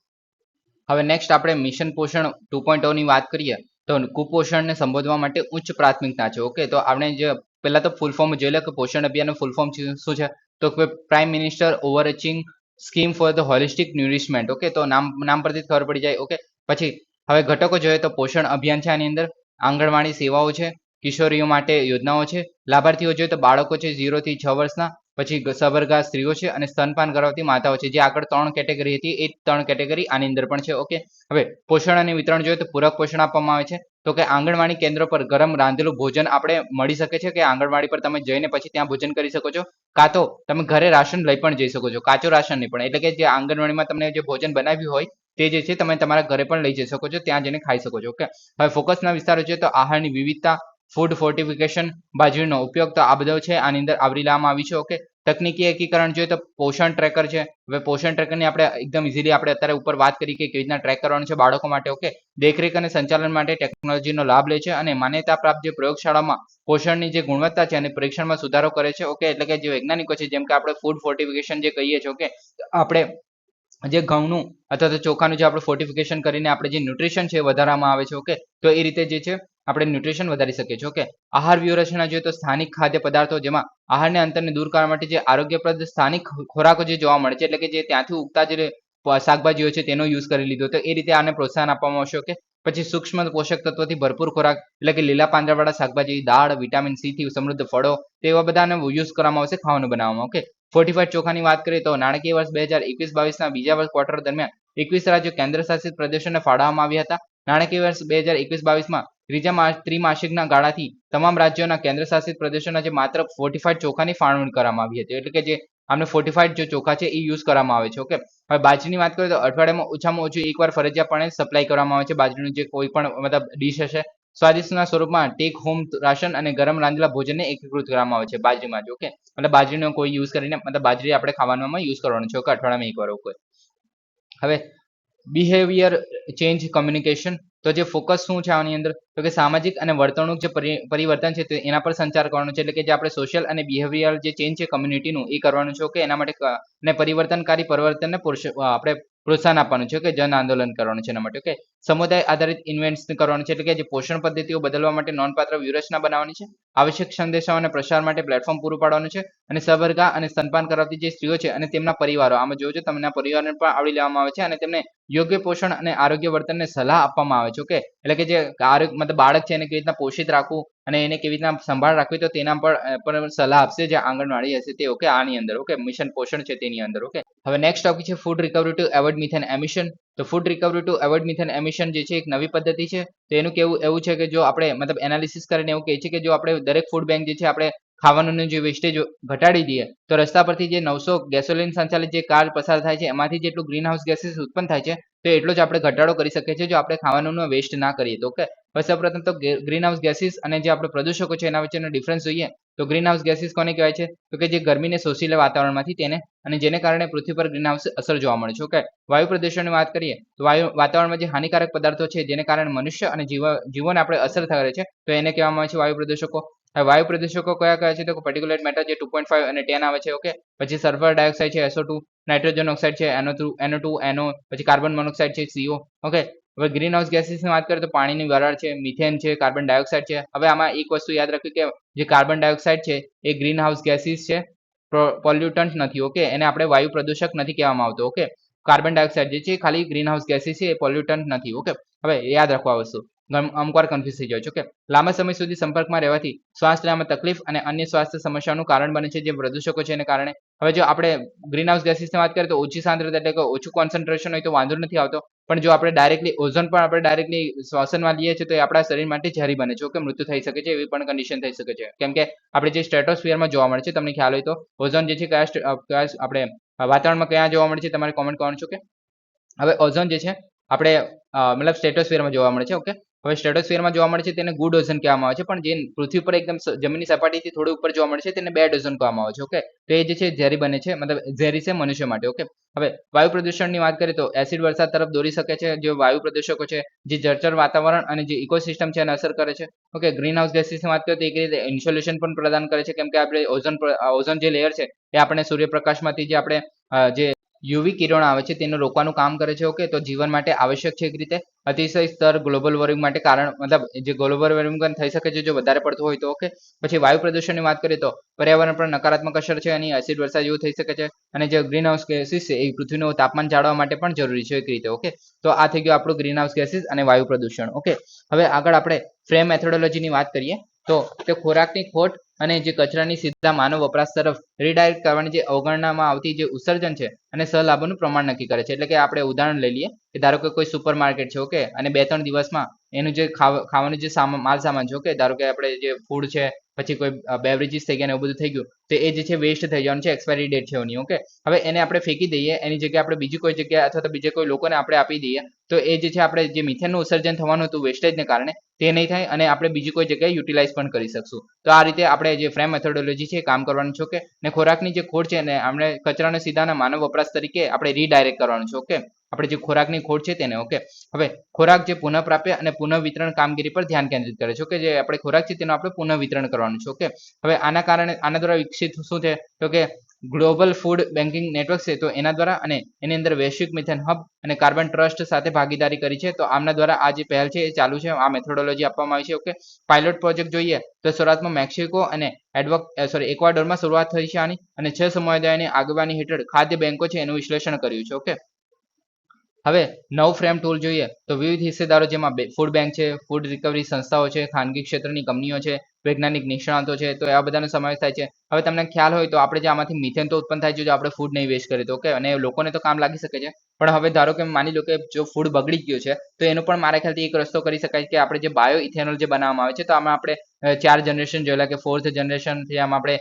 હવે નેક્સ્ટ આપણે મિશન પોષણ 2.0 ની વાત કરીએ તો કુપોષણને સંબોધવા માટે ઉચ્ચ પ્રાથમિકતા છે. ઓકે, તો આપણે જે પહેલા તો ફૂલ ફોર્મ જોઈ લો કે પોષણ અભિયાનનું ફૂલ ફોર્મ શું છે, તો prime minister overarching scheme for the holistic nourishment. Okay, તો નામ પરથી ખબર પડી જાય. ઓકે, પછી હવે ઘટકો જોઈએ તો પોષણ અભિયાન છે, આની અંદર આંગણવાડી સેવાઓ છે, કિશોરીઓ માટે યોજનાઓ છે, લાભાર્થીઓ જોઈએ તો બાળકો છે 0 થી 6 વર્ષના, પછી સબર્ગા સ્ત્રીઓ છે અને સ્તનપાન કરાવતી માતાઓ છે. જે આગળ 3 કેટેગરી હતી એ 3 કેટેગરી આની અંદર પણ છે. ઓકે, હવે પોષણ અને વિતરણ જોઈએ તો પૂરક પોષણ આપવામાં આવે છે, તો કે આંગણવાડી કેન્દ્રો પર ગરમ રાંધેલું ભોજન આપણે મળી શકે છે કે આંગણવાડી પર તમે જઈને પછી ત્યાં ભોજન કરી શકો છો, કાં તો તમે ઘરે રાશન લઈ પણ જઈ શકો છો, કાચું રાશન નહીં પણ, એટલે કે જે આંગણવાડીમાં તમને જે ભોજન બનાવ્યું હોય તે જે છે તમે તમારા ઘરે પણ લઈ જઈ શકો છો, ત્યાં જઈને ખાઈ શકો છો. ઓકે, હવે ફોકસના વિસ્તારો છે તો આહારની વિવિધતા, ફૂડ ફોર્ટિફિકેશન, બાજરીનો ઉપયોગ, તો આ બધો છે આની અંદર આવરી લેવામાં આવી છે. ઓકે, તકનીકી એકીકરણ જોઈએ તો પોષણ ટ્રેકર છે. હવે પોષણ ટ્રેકરની આપણે એકદમ ઇઝીલી આપણે અત્યારે ઉપર વાત કરી કે કેવી રીતના ટ્રેક કરવાનું છે બાળકો માટે. ઓકે, દેખરેખ અને સંચાલન માટે ટેકનોલોજીનો લાભ લે છે અને માન્યતા પ્રાપ્ત જે પ્રયોગશાળામાં પોષણની જે ગુણવત્તા છે અને પરીક્ષણમાં સુધારો કરે છે. ઓકે, એટલે કે જે વૈજ્ઞાનિકો છે જેમ કે આપણે ફૂડ ફોર્ટિફિકેશન જે કહીએ છીએ, ઓકે, આપણે જે ઘઉંનું અથવા તો ચોખાનું જે આપણે ફોર્ટિફિકેશન કરીને આપણે જે ન્યુટ્રિશન છે વધારવામાં આવે છે. ઓકે, તો એ રીતે જે છે આપણે ન્યુટ્રિશન વધારી શકીએ છીએ. ઓકે, આહાર વ્યૂહરચના જોઈએ તો સ્થાનિક ખાદ્ય પદાર્થો, જેમાં આહારને અંતરને દૂર કરવા માટે જે આરોગ્યપ્રદ સ્થાનિક ખોરાકો જે જોવા મળે છે એટલે કે જે ત્યાંથી ઉગતા જે શાકભાજીઓ છે તેનો યુઝ કરી લીધો, તો એ રીતે આને પ્રોત્સાહન આપવામાં આવશે. ઓકે, પછી સૂક્ષ્મ પોષક તત્વોથી ભરપૂર ખોરાક એટલે કે લીલા પાંદડાવાળા શાકભાજી, દાળ, વિટામિન સી થી સમૃદ્ધ ફળો, તેવા બધાને યુઝ કરવામાં આવશે ખાવાનું બનાવવામાં. ઓકે, ફોર્ટિફાઈડ ચોખાની વાત કરીએ તો નાણાકીય વર્ષ 2021-22ના બીજા ક્વાર્ટર દરમિયાન 21 રાજ્યો કેન્દ્ર શાસિત પ્રદેશોને ફાળવવામાં આવ્યા હતા. નાણાકીય વર્ષ 2021-22માં ત્રીજા ત્રિમાસિકના ગાળાથી તમામ રાજ્યોના કેન્દ્ર શાસિત પ્રદેશોના જે માત્ર ફોર્ટિફાઈડ ચોખાની ફાળવણી કરવામાં આવી હતી, એટલે કે જે આમને ફોર્ટિફાઈડ જે ચોખા છે એ યુઝ કરવામાં આવે છે. ઓકે, હવે બાજરીની વાત કરીએ તો અઠવાડિયામાં ઓછામાં ઓછું એકવાર ફરજિયાતપણે સપ્લાય કરવામાં આવે છે બાજરીનું જે કોઈ પણ મતલબ ડીશ હશે. સ્વાદિષ્ટના સ્વરૂપમાં ટેક હોમ રાશન અને ગરમ રાંધેલા ભોજનને એકીકૃત કરવામાં આવે છે બાજરીમાં જ. ઓકે, મતલબ બાજરીનો કોઈ યુઝ કરીને મતલબ બાજરી આપણે ખાવામાં યુઝ કરવાનું છે. ઓકે, અઠવાડિયામાં એકવાર. ઓકે, હવે બિહેવિયર ચેન્જ કમ્યુનિકેશન, તો જે ફોકસ શું છે આની અંદર, તો કે સામાજિક અને વર્તણૂક જે પરિવર્તન છે એના પર સંચાર કરવાનો છે, એટલે કે જે આપણે સોશિયલ અને બિહેવિયર જે ચેન્જ છે કમ્યુનિટીનું એ કરવાનું છે. ઓકે, એના માટે પરિવર્તનકારી પરિવર્તનને આપણે પ્રોત્સાહન આપવાનું છે કે જન આંદોલન કરવાનું છે એના માટે ઓકે સમુદાય આધારિત ઇન્વેન્ટ્સ કરવાનું છે એટલે કે જે પોષણ પદ્ધતિઓ બદલવા માટે નોંધપાત્ર વ્યૂહરચના બનાવવાની છે આવશ્યક સંદેશાઓના પ્રસાર માટે પ્લેટફોર્મ પૂરું પાડવાનું છે અને સબર્ગા અને સ્તનપાન કરાવતી જે સ્ત્રીઓ છે અને તેમના પરિવારો આમાં જોજો તમને પરિવારને પણ આવરી લેવામાં આવે છે અને તેમને યોગ્ય પોષણ અને આરોગ્ય વર્તનને સલાહ આપવામાં આવે છે ઓકે એટલે કે જે આરોગ્ય મતલબ બાળક છે એને કેવી રીતના પોષિત રાખવું અને એને કેવી રીતના સંભાળ રાખવી તો તેના પર સલાહ આપશે જે આંગણવાડી હશે તે ઓકે આની અંદર ઓકે મિશન પોષણ છે તેની અંદર ઓકે હવે નેક્સ્ટ ટોપિક છે food recovery to avoid methane emission તો food recovery to avoid methane emission જે છે એક નવી પદ્ધતિ છે તો એનું કેવું એવું છે કે જો આપણે મતલબ એનાલિસિસ કરીને એવું કહે છે કે જો આપણે દરેક ફૂડ બેંક જે છે આપણે ખાવાનું જે વેસ્ટેજ ઘટાડી દઈએ તો રસ્તા પરથી જે 900 ગેસોલિન સંચાલિત જે કાર પસાર થાય છે એમાંથી જેટલું ગ્રીન હાઉસ ગેસીસ ઉત્પન્ન થાય છે તો એટલો જ આપણે ઘટાડો કરી શકીએ છીએ જો આપણે ખાવાનું વેસ્ટ ના કરીએ તો ઓકે હવે સૌપ્રથમ તો ગ્રીન હાઉસ ગેસીસ અને જે આપણે પ્રદૂષકો છે એના વચ્ચેનો ડિફરન્સ જોઈએ તો ગ્રીન હાઉસ ગેસીસ કોને કહેવાય છે તો કે જે ગરમીને શોષી લે વાતાવરણમાંથી તેને અને જેને કારણે પૃથ્વી પર ગ્રીન હાઉસ અસર જોવા મળે છે ઓકે વાયુ પ્રદૂષણની વાત કરીએ તો વાતાવરણમાં જે હાનિકારક પદાર્થો છે જેને કારણે મનુષ્ય અને જીવન આપણે અસર થાય છે તો એને કહેવામાં આવે છે વાયુ પ્રદૂષકો હવે વાયુ પ્રદૂષકો કયા છે તો પર્ટિક્યુલર મેટર જે 2.5 અને 10 આવે છે ઓકે પછી સલ્ફર ડાયોક્સાઇડ છે SO2 નાઇટ્રોજન ઓક્સાઇડ છે NO2 NO પછી કાર્બન મોનોક્સાઇડ છે CO ઓકે હવે ગ્રીન હાઉસ ગેસીસની વાત કરીએ તો પાણીની વરાળ છે મિથેન છે કાર્બન ડાયોક્સાઇડ છે હવે આમાં એક વસ્તુ યાદ રાખવી કે જે કાર્બન ડાયોક્સાઇડ છે એ ગ્રીન હાઉસ ગેસીસ છે પોલ્યુટન્ટ નથી ઓકે એને આપણે વાયુ પ્રદૂષક નથી કહેવામાં આવતો ઓકે કાર્બન ડાયોક્સાઇડ જે છે ખાલી ગ્રીન હાઉસ ગેસીસ છે એ પોલ્યુટન્ટ નથી ઓકે હવે યાદ રાખવા આ વસ્તુ અમુક વાર કન્ફ્યુઝ થઈ જાય છે ઓકે લાંબા સમય સુધી સંપર્કમાં રહેવાથી શ્વાસ લેવામાં તકલીફ અને અન્ય સ્વાસ્થ્ય સમસ્યાઓનું કારણ બને છે જે પ્રદૂષકો છે એને કારણે હવે જો આપણે ગ્રીન હાઉસ ગેસીસની વાત કરીએ તો ઓછી સાંદ્રતા એટલે કે ઓછું કોન્સન્ટ્રેશન હોય તો વાંધો નથી આવતો પણ જો આપણે ડાયરેક્ટલી ઓઝોન પણ આપણે ડાયરેક્ટલી શ્વસનમાં લઈએ છીએ તો એ આપણા શરીર માટે ઝેરી બને છે ઓકે મૃત્યુ થઈ શકે છે એવી પણ કન્ડિશન થઈ શકે છે કેમ કે આપણે જે સ્ટ્રેટોસ્ફિયરમાં જોવા મળે છે તમને ખ્યાલ હોય તો ઓઝોન જે છે કયા આપણે વાતાવરણમાં ક્યાં જોવા મળે છે તમારે કોમેન્ટ કરવાનું છે કે હવે ઓઝોન જે છે આપણે મતલબ સ્ટ્રેટોસ્ફિયરમાં જોવા મળે છે ઓકે હવે સ્ટ્રેટોસ્ફિયરમાં જોવા મળે છે તેને ગુડ ઓઝોન કહેવામાં આવે છે પણ જે પૃથ્વી પર એકદમ જમીનની સપાટીથી થોડું ઉપર જોવા મળે છે તેને બેડ ઓઝોન કહેવામાં આવે છે ઓકે તો એ જે છે ઝેરી બને છે મતલબ ઝેરી છે મનુષ્ય માટે ઓકે હવે વાયુ પ્રદૂષણની વાત કરીએ તો એસિડ વરસાદ તરફ દોરી શકે છે જે વાયુ પ્રદૂષકો છે જે જળચર વાતાવરણ અને જે ઇકોસિસ્ટમ છે એને અસર કરે છે ઓકે ગ્રીન હાઉસ ગેસીસની વાત કરીએ તો એક રીતે ઇન્સ્યુલેશન પણ પ્રદાન કરે છે કેમ કે આપણે ઓઝોન જે લેયર છે એ આપણે સૂર્યપ્રકાશમાંથી જે આપણે જે યુવી કિરણો આવે છે તેને રોકવાનું કામ કરે છે ઓકે તો જીવન માટે આવશ્યક છે એક રીતે અતિશય સ્તર ગ્લોબલ વોર્મિંગ માટે કારણ મતલબ જે ગ્લોબલ વોર્મિંગ પણ થઈ શકે છે જો વધારે પડતું હોય તો ઓકે પછી વાયુ પ્રદૂષણની વાત કરીએ તો પર્યાવરણ પર નકારાત્મક અસર છે અને એસિડ વરસાદ જેવું થઈ શકે છે અને જે ગ્રીન હાઉસ ગેસીસ છે એ પૃથ્વીનું તાપમાન જાળવવા માટે પણ જરૂરી છે એક રીતે ઓકે તો આ થઈ ગયું આપણું ગ્રીન હાઉસ ગેસીસ અને વાયુ પ્રદૂષણ ઓકે હવે આગળ આપણે ફ્રેમ મેથોડોલોજીની વાત કરીએ તો તે ખોરાકની ખોટ અને જે કચરાની સીધા માનવ વપરાશ તરફ રીડાયરેક્ટ કરવાની જે અવગણનામાં આવતી જે ઉત્સર્જન છે અને સહલાભોનું પ્રમાણ નક્કી કરે છે એટલે કે આપણે ઉદાહરણ લઈ લઈએ કે ધારો કે કોઈ સુપર માર્કેટ છે ઓકે અને 2-3 દિવસમાં એનું જે ખાવાનું જે માલ સામાન છે ઓકે ધારો કે આપણે જે ફૂડ છે પછી કોઈ બેવરેજીસ થઈ ગયા ને એવું બધું થઈ ગયું તો એ જે છે વેસ્ટ થઈ જવાનું છે એક્સપાયરી ડેટ છે એની ઓકે હવે એને આપણે ફેંકી દઈએ એની જગ્યાએ આપણે બીજી કોઈ જગ્યાએ અથવા તો બીજે કોઈ લોકોને આપણે આપી દઈએ તો એ જે છે આપણે જે મિથેનનું ઉત્સર્જન થવાનું હતું વેસ્ટેજને કારણે તે નહીં થાય અને આપણે બીજી કોઈ જગ્યાએ યુટિલાઇઝ પણ કરી શકશું તો આ રીતે આપણે જે ફ્રેમ મેથોડોલોજી છે એ કામ કરવાનું છે ઓકે ને ખોરાકની જે ખોટ છે ને આપણે કચરાને સીધાના માનવ વપરાશ તરીકે આપણે રીડાયરેક્ટ કરવાનું છે ઓકે આપણે જે ખોરાકની ખોટ છે તેને ઓકે હવે ખોરાક જે પુનઃપ્રાપ્ય અને પુનઃ વિતરણ કામગીરી પર ધ્યાન કેન્દ્રિત કરે છે ઓકે જે આપણે ખોરાક છે તેનું આપણે પુનઃ વિતરણ કરવાનું છે ઓકે હવે આના કારણે આના દ્વારા વિકસિત શું છે તો કે ગ્લોબલ ફૂડ બેન્કિંગ નેટવર્ક છે તો એના દ્વારા અને એની અંદર વૈશ્વિક મિથેન હબ અને કાર્બન ટ્રસ્ટ સાથે ભાગીદારી કરી છે તો આમના દ્વારા આ જે પહેલ છે એ ચાલુ છે આ મેથોડોલોજી આપવામાં આવી છે ઓકે પાયલોટ પ્રોજેક્ટ જોઈએ તો શરૂઆતમાં મેક્સિકો અને એક્વાડોરમાં શરૂઆત થઈ છે આની અને 6 સમુદાયોની આગેવાની હેઠળ ખાદ્ય બેંકો છે એનું વિશ્લેષણ કર્યું છે ઓકે હવે નવ ફ્રેમ ટૂલ જોઈએ તો વિવિધ હિસ્સેદારો જેમાં ફૂડ બેંક છે ફૂડ રિકવરી સંસ્થાઓ છે ખાનગી ક્ષેત્રની કંપનીઓ છે વૈજ્ઞાનિક નિષ્ણાતો છે તો આ બધાનો સમાવેશ થાય છે હવે તમને ખ્યાલ હોય તો આપણે જે આમાંથી મિથેન તો ઉત્પન્ન થાય છે જો આપણે ફૂડ નહીં વેસ્ટ કરીએ તો ઓકે અને લોકોને તો કામ લાગી શકે છે પણ હવે ધારો કે માની લો કે જો ફૂડ બગડી ગયું છે તો એનો પણ મારા ખ્યાલથી એક રસ્તો કરી શકાય કે આપણે જે બાયો ઇથેનોલ જે બનાવવામાં આવે છે તો આમાં આપણે 4 જનરેશન જોયેલા કે 4th જનરેશન થી આમાં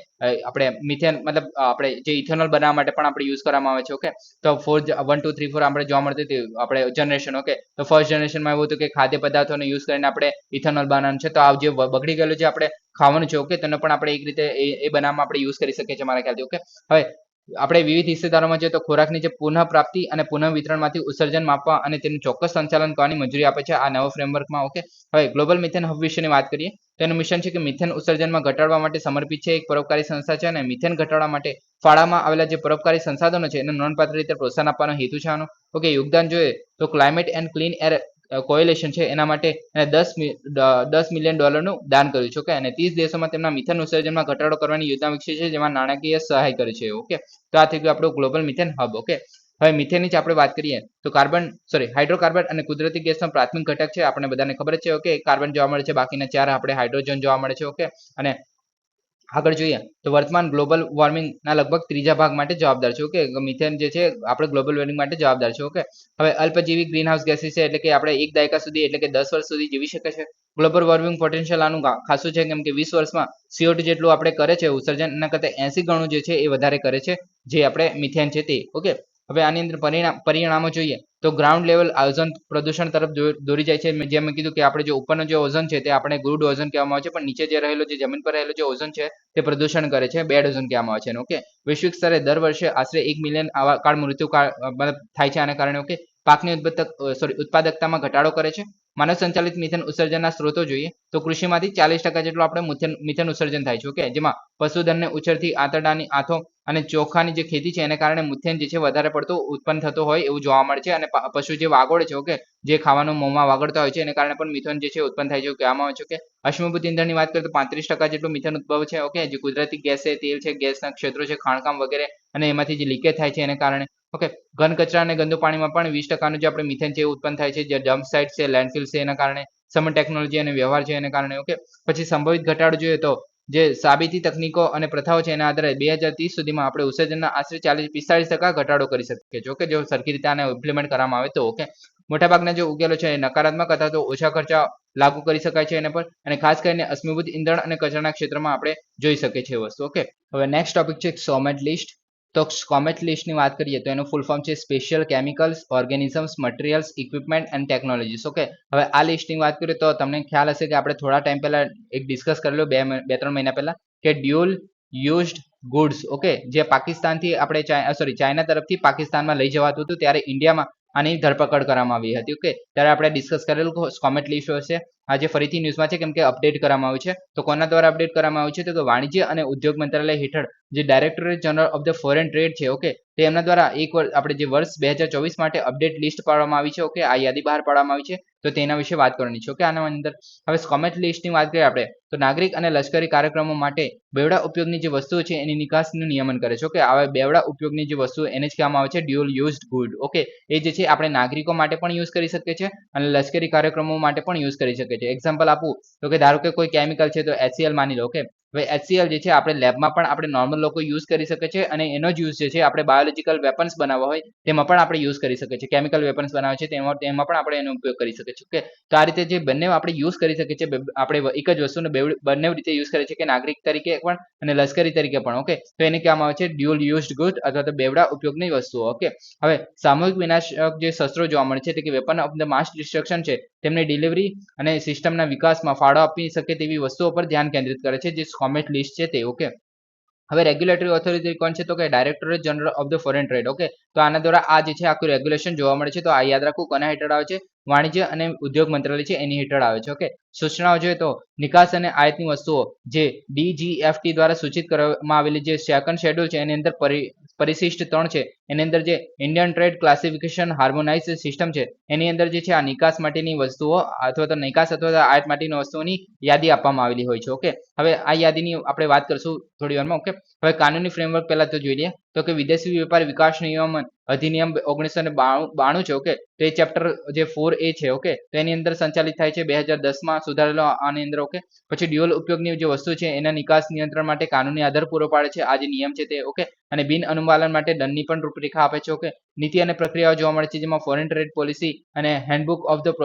આપણે મિથેન મતલબ આપણે જે ઇથેનોલ બનાવવા માટે પણ આપણે યુઝ કરવામાં આવે છે ઓકે તો 1 2 3 4 આપણે જોવા મળતી હતી આપણે જનરેશન ઓકે તો ફર્સ્ટ જનરેશનમાં એવું હતું કે ખાદ્ય પદાર્થોને યુઝ કરીને આપણે ઇથેનોલ બનાવવાનું છે તો આ જે બગડી ગયેલું જે આપણે ખાવાનું છે ઓકે તેને પણ આપણે એક રીતે એ બનાવવામાં આપણે યુઝ કરી શકીએ છીએ મારા ખ્યાલથી ઓકે હવે આપણે વિવિધ હિસ્સેદારોમાં જોઈએ તો ખોરાકની જે પુનઃ પ્રાપ્તિ અને પુનઃ વિતરણમાંથી ઉત્સર્જન માપવા અને તેનું ચોક્કસ સંચાલન કરવાની મંજૂરી આપે છે આ નવા ફ્રેમવર્કમાં. ઓકે, હવે ગ્લોબલ મિથેન હબ વિશેની વાત કરીએ તો એનું મિશન છે કે મિથેન ઉત્સર્જનમાં ઘટાડવા માટે સમર્પિત છે, એક પરોપકારી સંસ્થા છે અને મિથેન ઘટાડવા માટે ફાળામાં આવેલા જે પરોપકારી સંસાધનો છે એને નોંધપાત્ર રીતે પ્રોત્સાહન આપવાનો હેતુ છે આનો. ઓકે, યોગદાન જોઈએ તો ક્લાઇમેટ એન્ડ ક્લીન એર કોએલિશન છે એના માટે એને $10 મિલિયન દાન કર્યું છે. ઓકે, અને 30 દેશોમાં તેમના મિથેન ઉત્સર્જનમાં ઘટાડો કરવાની યોજના વિકસી છે જેમાં નાણાકીય સહાય કરે છે. ઓકે, તો આ થઈ ગયું આપણું ગ્લોબલ મિથેન હબ. ઓકે, હવે મિથેનની જ આપણે વાત કરીએ તો હાઇડ્રોકાર્બન અને કુદરતી ગેસનો પ્રાથમિક ઘટક છે, આપણે બધાને ખબર જ છે. ઓકે, કાર્બન જોવા મળે છે, બાકીના 4 આપણે હાઇડ્રોજન જોવા મળે છે. ઓકે, અને આગળ જોઈએ તો વર્તમાન ગ્લોબલ વોર્મિંગના લગભગ ત્રીજા ભાગ માટે જવાબદાર છે. ઓકે, મિથેન જે છે આપણે ગ્લોબલ વોર્મિંગ માટે જવાબદાર છે. ઓકે, હવે અલ્પજીવી ગ્રીનહાઉસ ગેસીસ છે એટલે કે આપણે એક દાયકા સુધી એટલે કે 10 વર્ષ સુધી જીવી શકે છે. ગ્લોબલ વોર્મિંગ પોટેન્શિયલ આનું ખાસું છે કેમ કે 20 વર્ષમાં CO2 જેટલું આપણે કરે છે ઉત્સર્જન એના કરતાં 80 ગણું જે છે એ વધારે કરે છે જે આપણે મિથેન છે તે. ઓકે, હવે આની અંદર પરિણામો જોઈએ તો ગ્રાઉન્ડ લેવલ ઓઝોન પ્રદૂષણ તરફ દોરી જાય છે. જેમ મેં કીધું કે આપણે જે ઉપરનો જે ઓઝોન છે તે આપણે ગુડ ઓઝોન કહેવામાં આવે છે, પણ નીચે જે રહેલો જે જમીન પર રહેલો જે ઓઝોન છે તે પ્રદૂષણ કરે છે, બેડ ઓઝોન કહેવામાં આવે છે. ઓકે, વૈશ્વિક સ્તરે દર વર્ષે આશરે 1 મિલિયન આવા કાળ મૃત્યુ થાય છે આના કારણે. ઓકે, પાકની ઉત્પાદકતામાં ઘટાડો કરે છે. માનવ સંચાલિત મિથેન ઉત્સર્જનના સ્ત્રોતો જોઈએ તો કૃષિમાંથી 40% જેટલું આપણે મિથેન ઉત્સર્જન થાય છે. ઓકે, જેમાં પશુધનને ઉછેરથી આંતરડાની આંથો અને ચોખાની જે ખેતી છે એને કારણે મિથેન જે છે વધારે પડતો ઉત્પન્ન થતો હોય એવું જોવા મળે છે. અને પશુ જે વાગોળે છે, ઓકે, જે ખાવાનું મોંમાં વાગડતા હોય છે એને કારણે પણ મિથેન જે છે ઉત્પન્ન થાય છે એવું કહેવામાં આવે છે. કે અશ્મિભૂત ઇંધણની વાત કરીએ તો 35% જેટલું મિથેન ઉદ્ભવ છે. ઓકે, જે કુદરતી ગેસ છે, તેલ છે, ગેસના ક્ષેત્રો છે, ખાણકામ વગેરે અને એમાંથી જે લીકેજ થાય છે એને કારણે. ઓકે, ઘન કચરા અને ગંદુ પાણીમાં પણ 20% જે આપણે મિથેન છે ઉત્પન્ન થાય છે, જે ડમ્પ સાઇટ છે, લેન્ડફિલ છે એના કારણે, સમર ટેકનોલોજી અને વ્યવહાર છે એને કારણે. ઓકે, પછી સંભવિત ઘટાડો જોઈએ તો જે સાબિતી તકનીકો અને પ્રથાઓ છે એના આધારે 2030 સુધીમાં આપણે ઉત્સર્જનના આશરે 40-45% ઘટાડો કરી શકીએ છીએ. ઓકે, જો સરખી રીતે આને ઇમ્પ્લિમેન્ટ કરવામાં આવે તો. ઓકે, મોટાભાગના જે ઉકેલો છે એ નકારાત્મક અથવા તો ઓછા ખર્ચા લાગુ કરી શકાય છે એના પર, અને ખાસ કરીને અશ્મિભૂત ઇંધણ અને કચરાના ક્ષેત્રમાં આપણે જોઈ શકીએ છીએ વસ્તુ. ઓકે, હવે નેક્સ્ટ ટોપિક છે સ્કોમેટ લિસ્ટ. તો સ્કોમેટ લિસ્ટની વાત કરીએ તો એનું ફૂલ ફોર્મ છે special chemicals, organisms, materials, equipment and technologies. Okay, હવે આ લિસ્ટની વાત કરીએ તો તમને ખ્યાલ હશે કે આપણે થોડા ટાઈમ પહેલા એક ડિસ્કસ કરેલો 2-3 મહિના પહેલા કે ડ્યુઅલ યુઝડ ગુડ્સ. ઓકે, જે પાકિસ્તાનથી આપણે ચાઇના તરફથી પાકિસ્તાનમાં લઈ જવાતું હતું ત્યારે ઇન્ડિયામાં આની ધરપકડ કરવામાં આવી હતી. ઓકે, ત્યારે આપણે ડિસ્કસ કરેલું સ્કોમેટ લિસ્ટ હશે. આજે ફરીથી ન્યૂઝમાં છે કેમ કે અપડેટ કરવામાં આવ્યું છે. તો કોના દ્વારા અપડેટ કરવામાં આવ્યું છે તો વાણિજ્ય અને ઉદ્યોગ મંત્રાલય હેઠળ જે directorate general of the foreign trade છે. ઓકે, તે એમના દ્વારા આપણે જે વર્ષ 2024 માટે અપડેટ લિસ્ટ પાડવામાં આવી છે. ઓકે, આ યાદી બહાર પાડવામાં આવી છે તો તેના વિશે વાત કરવાની છે. ઓકે, આના અંદર હવે સ્કોમેટ લિસ્ટની વાત કરીએ આપણે તો નાગરિક અને લશ્કરી કાર્યક્રમો માટે બેવડા ઉપયોગની જે વસ્તુઓ છે એની નિકાસનું નિયમન કરે છે. ઓકે, આવા બેવડા ઉપયોગની જે વસ્તુઓ એને જ કહેવામાં આવે છે ડ્યુઅલ યુઝડ ગુડ. ઓકે, એ જે છે આપણે નાગરિકો માટે પણ યુઝ કરી શકીએ છીએ અને લશ્કરી કાર્યક્રમો માટે પણ યુઝ કરી શકીએ છીએ. એક્ઝામ્પલ આપું તો કે ધારો કે કોઈ કેમિકલ છે તો HCl માની લો. ઓકે, હવે HCl જે છે આપણે લેબમાં પણ આપણે નોર્મલ લોકો યુઝ કરી શકે છે અને એનો જ યુઝ જે છે આપણે બાયોલોજિકલ વેપન્સ બનાવવા હોય તેમાં પણ આપણે યુઝ કરી શકીએ છીએ. કેમિકલ વેપન્સ બનાવે છે તેમાં પણ આપણે એનો ઉપયોગ કરી શકીએ છીએ. ઓકે, તો આ રીતે જે બંને આપણે યુઝ કરી શકીએ છીએ, આપણે એક જ વસ્તુને બંને રીતે યુઝ કરીએ છીએ કે નાગરિક તરીકે પણ અને લશ્કરી તરીકે પણ. ઓકે, તો એને કહેવામાં આવે છે ડ્યુઅલ યુઝડ ગુડ અથવા તો બેવડા ઉપયોગની વસ્તુઓ. ઓકે, હવે સામૂહિક વિનાશક જે શસ્ત્રો જોવા મળે છે એટલે કે weapon of the mass destruction છે તેમની ડિલિવરી અને સિસ્ટમના વિકાસમાં ફાળો આપી શકે તેવી વસ્તુઓ પર ધ્યાન કેન્દ્રિત કરે છે જે સ્કોમેટ લિસ્ટ છે તે. ઓકે, હવે રેગ્યુલેટરી ઓથોરિટી કોણ છે તો કે directorate general of the foreign trade. Okay, તો આના દ્વારા આ જે છે આખું રેગ્યુલેશન જોવા મળે છે. તો આ યાદ રાખવું કોના હેઠળ આવે છે, વાણિજ્ય અને ઉદ્યોગ મંત્રાલય છે એની હેઠળ આવે છે. ઓકે, સૂચનાઓ જોઈએ તો નિકાસ અને આયાતની વસ્તુઓ જે DGFT દ્વારા સૂચિત કરવામાં આવેલી જે સેકન્ડ શેડ્યુલ છે એની અંદર પરિશિષ્ટ 3 છે એની અંદર જે ઇન્ડિયન ટ્રેડ ક્લાસિફિકેશન હાર્મોનાઇઝ સિસ્ટમ છે એની અંદર જે છે આ નિકાસ માટેની વસ્તુઓ અથવા તો નિકાસ અથવા તો આયાત માટેની વસ્તુઓની યાદી આપવામાં આવેલી હોય છે. ઓકે, હવે આ યાદીની આપણે વાત કરશું થોડી વારમાં. ઓકે, હવે કાનૂની ફ્રેમવર્ક પહેલા તો જોઈ લઈએ તો કે વિદેશી વેપાર વિકાસ નિયમન અધિનિયમ 1992 છે. ઓકે, તો એ ચેપ્ટર જે 4A છે. ઓકે, તો એની અંદર સંચાલિત થાય છે 2010માં સુધારેલો આની અંદર. ઓકે, પછી ડ્યુઅલ ઉપયોગની જે વસ્તુ છે એના નિકાસ નિયંત્રણ માટે કાનૂની આધાર પૂરો પાડે છે આ જે નિયમ છે તે. ઓકે, અને બિન અનુપાલન માટે દંડની પણ રૂપરેખા આપે છે. ઓકે, નીતિ અને પ્રક્રિયાઓ જોવા મળે છે જેમાં ફોરેન ટ્રેડ પોલિસી અને હેન્ડબુક ઓફ ધ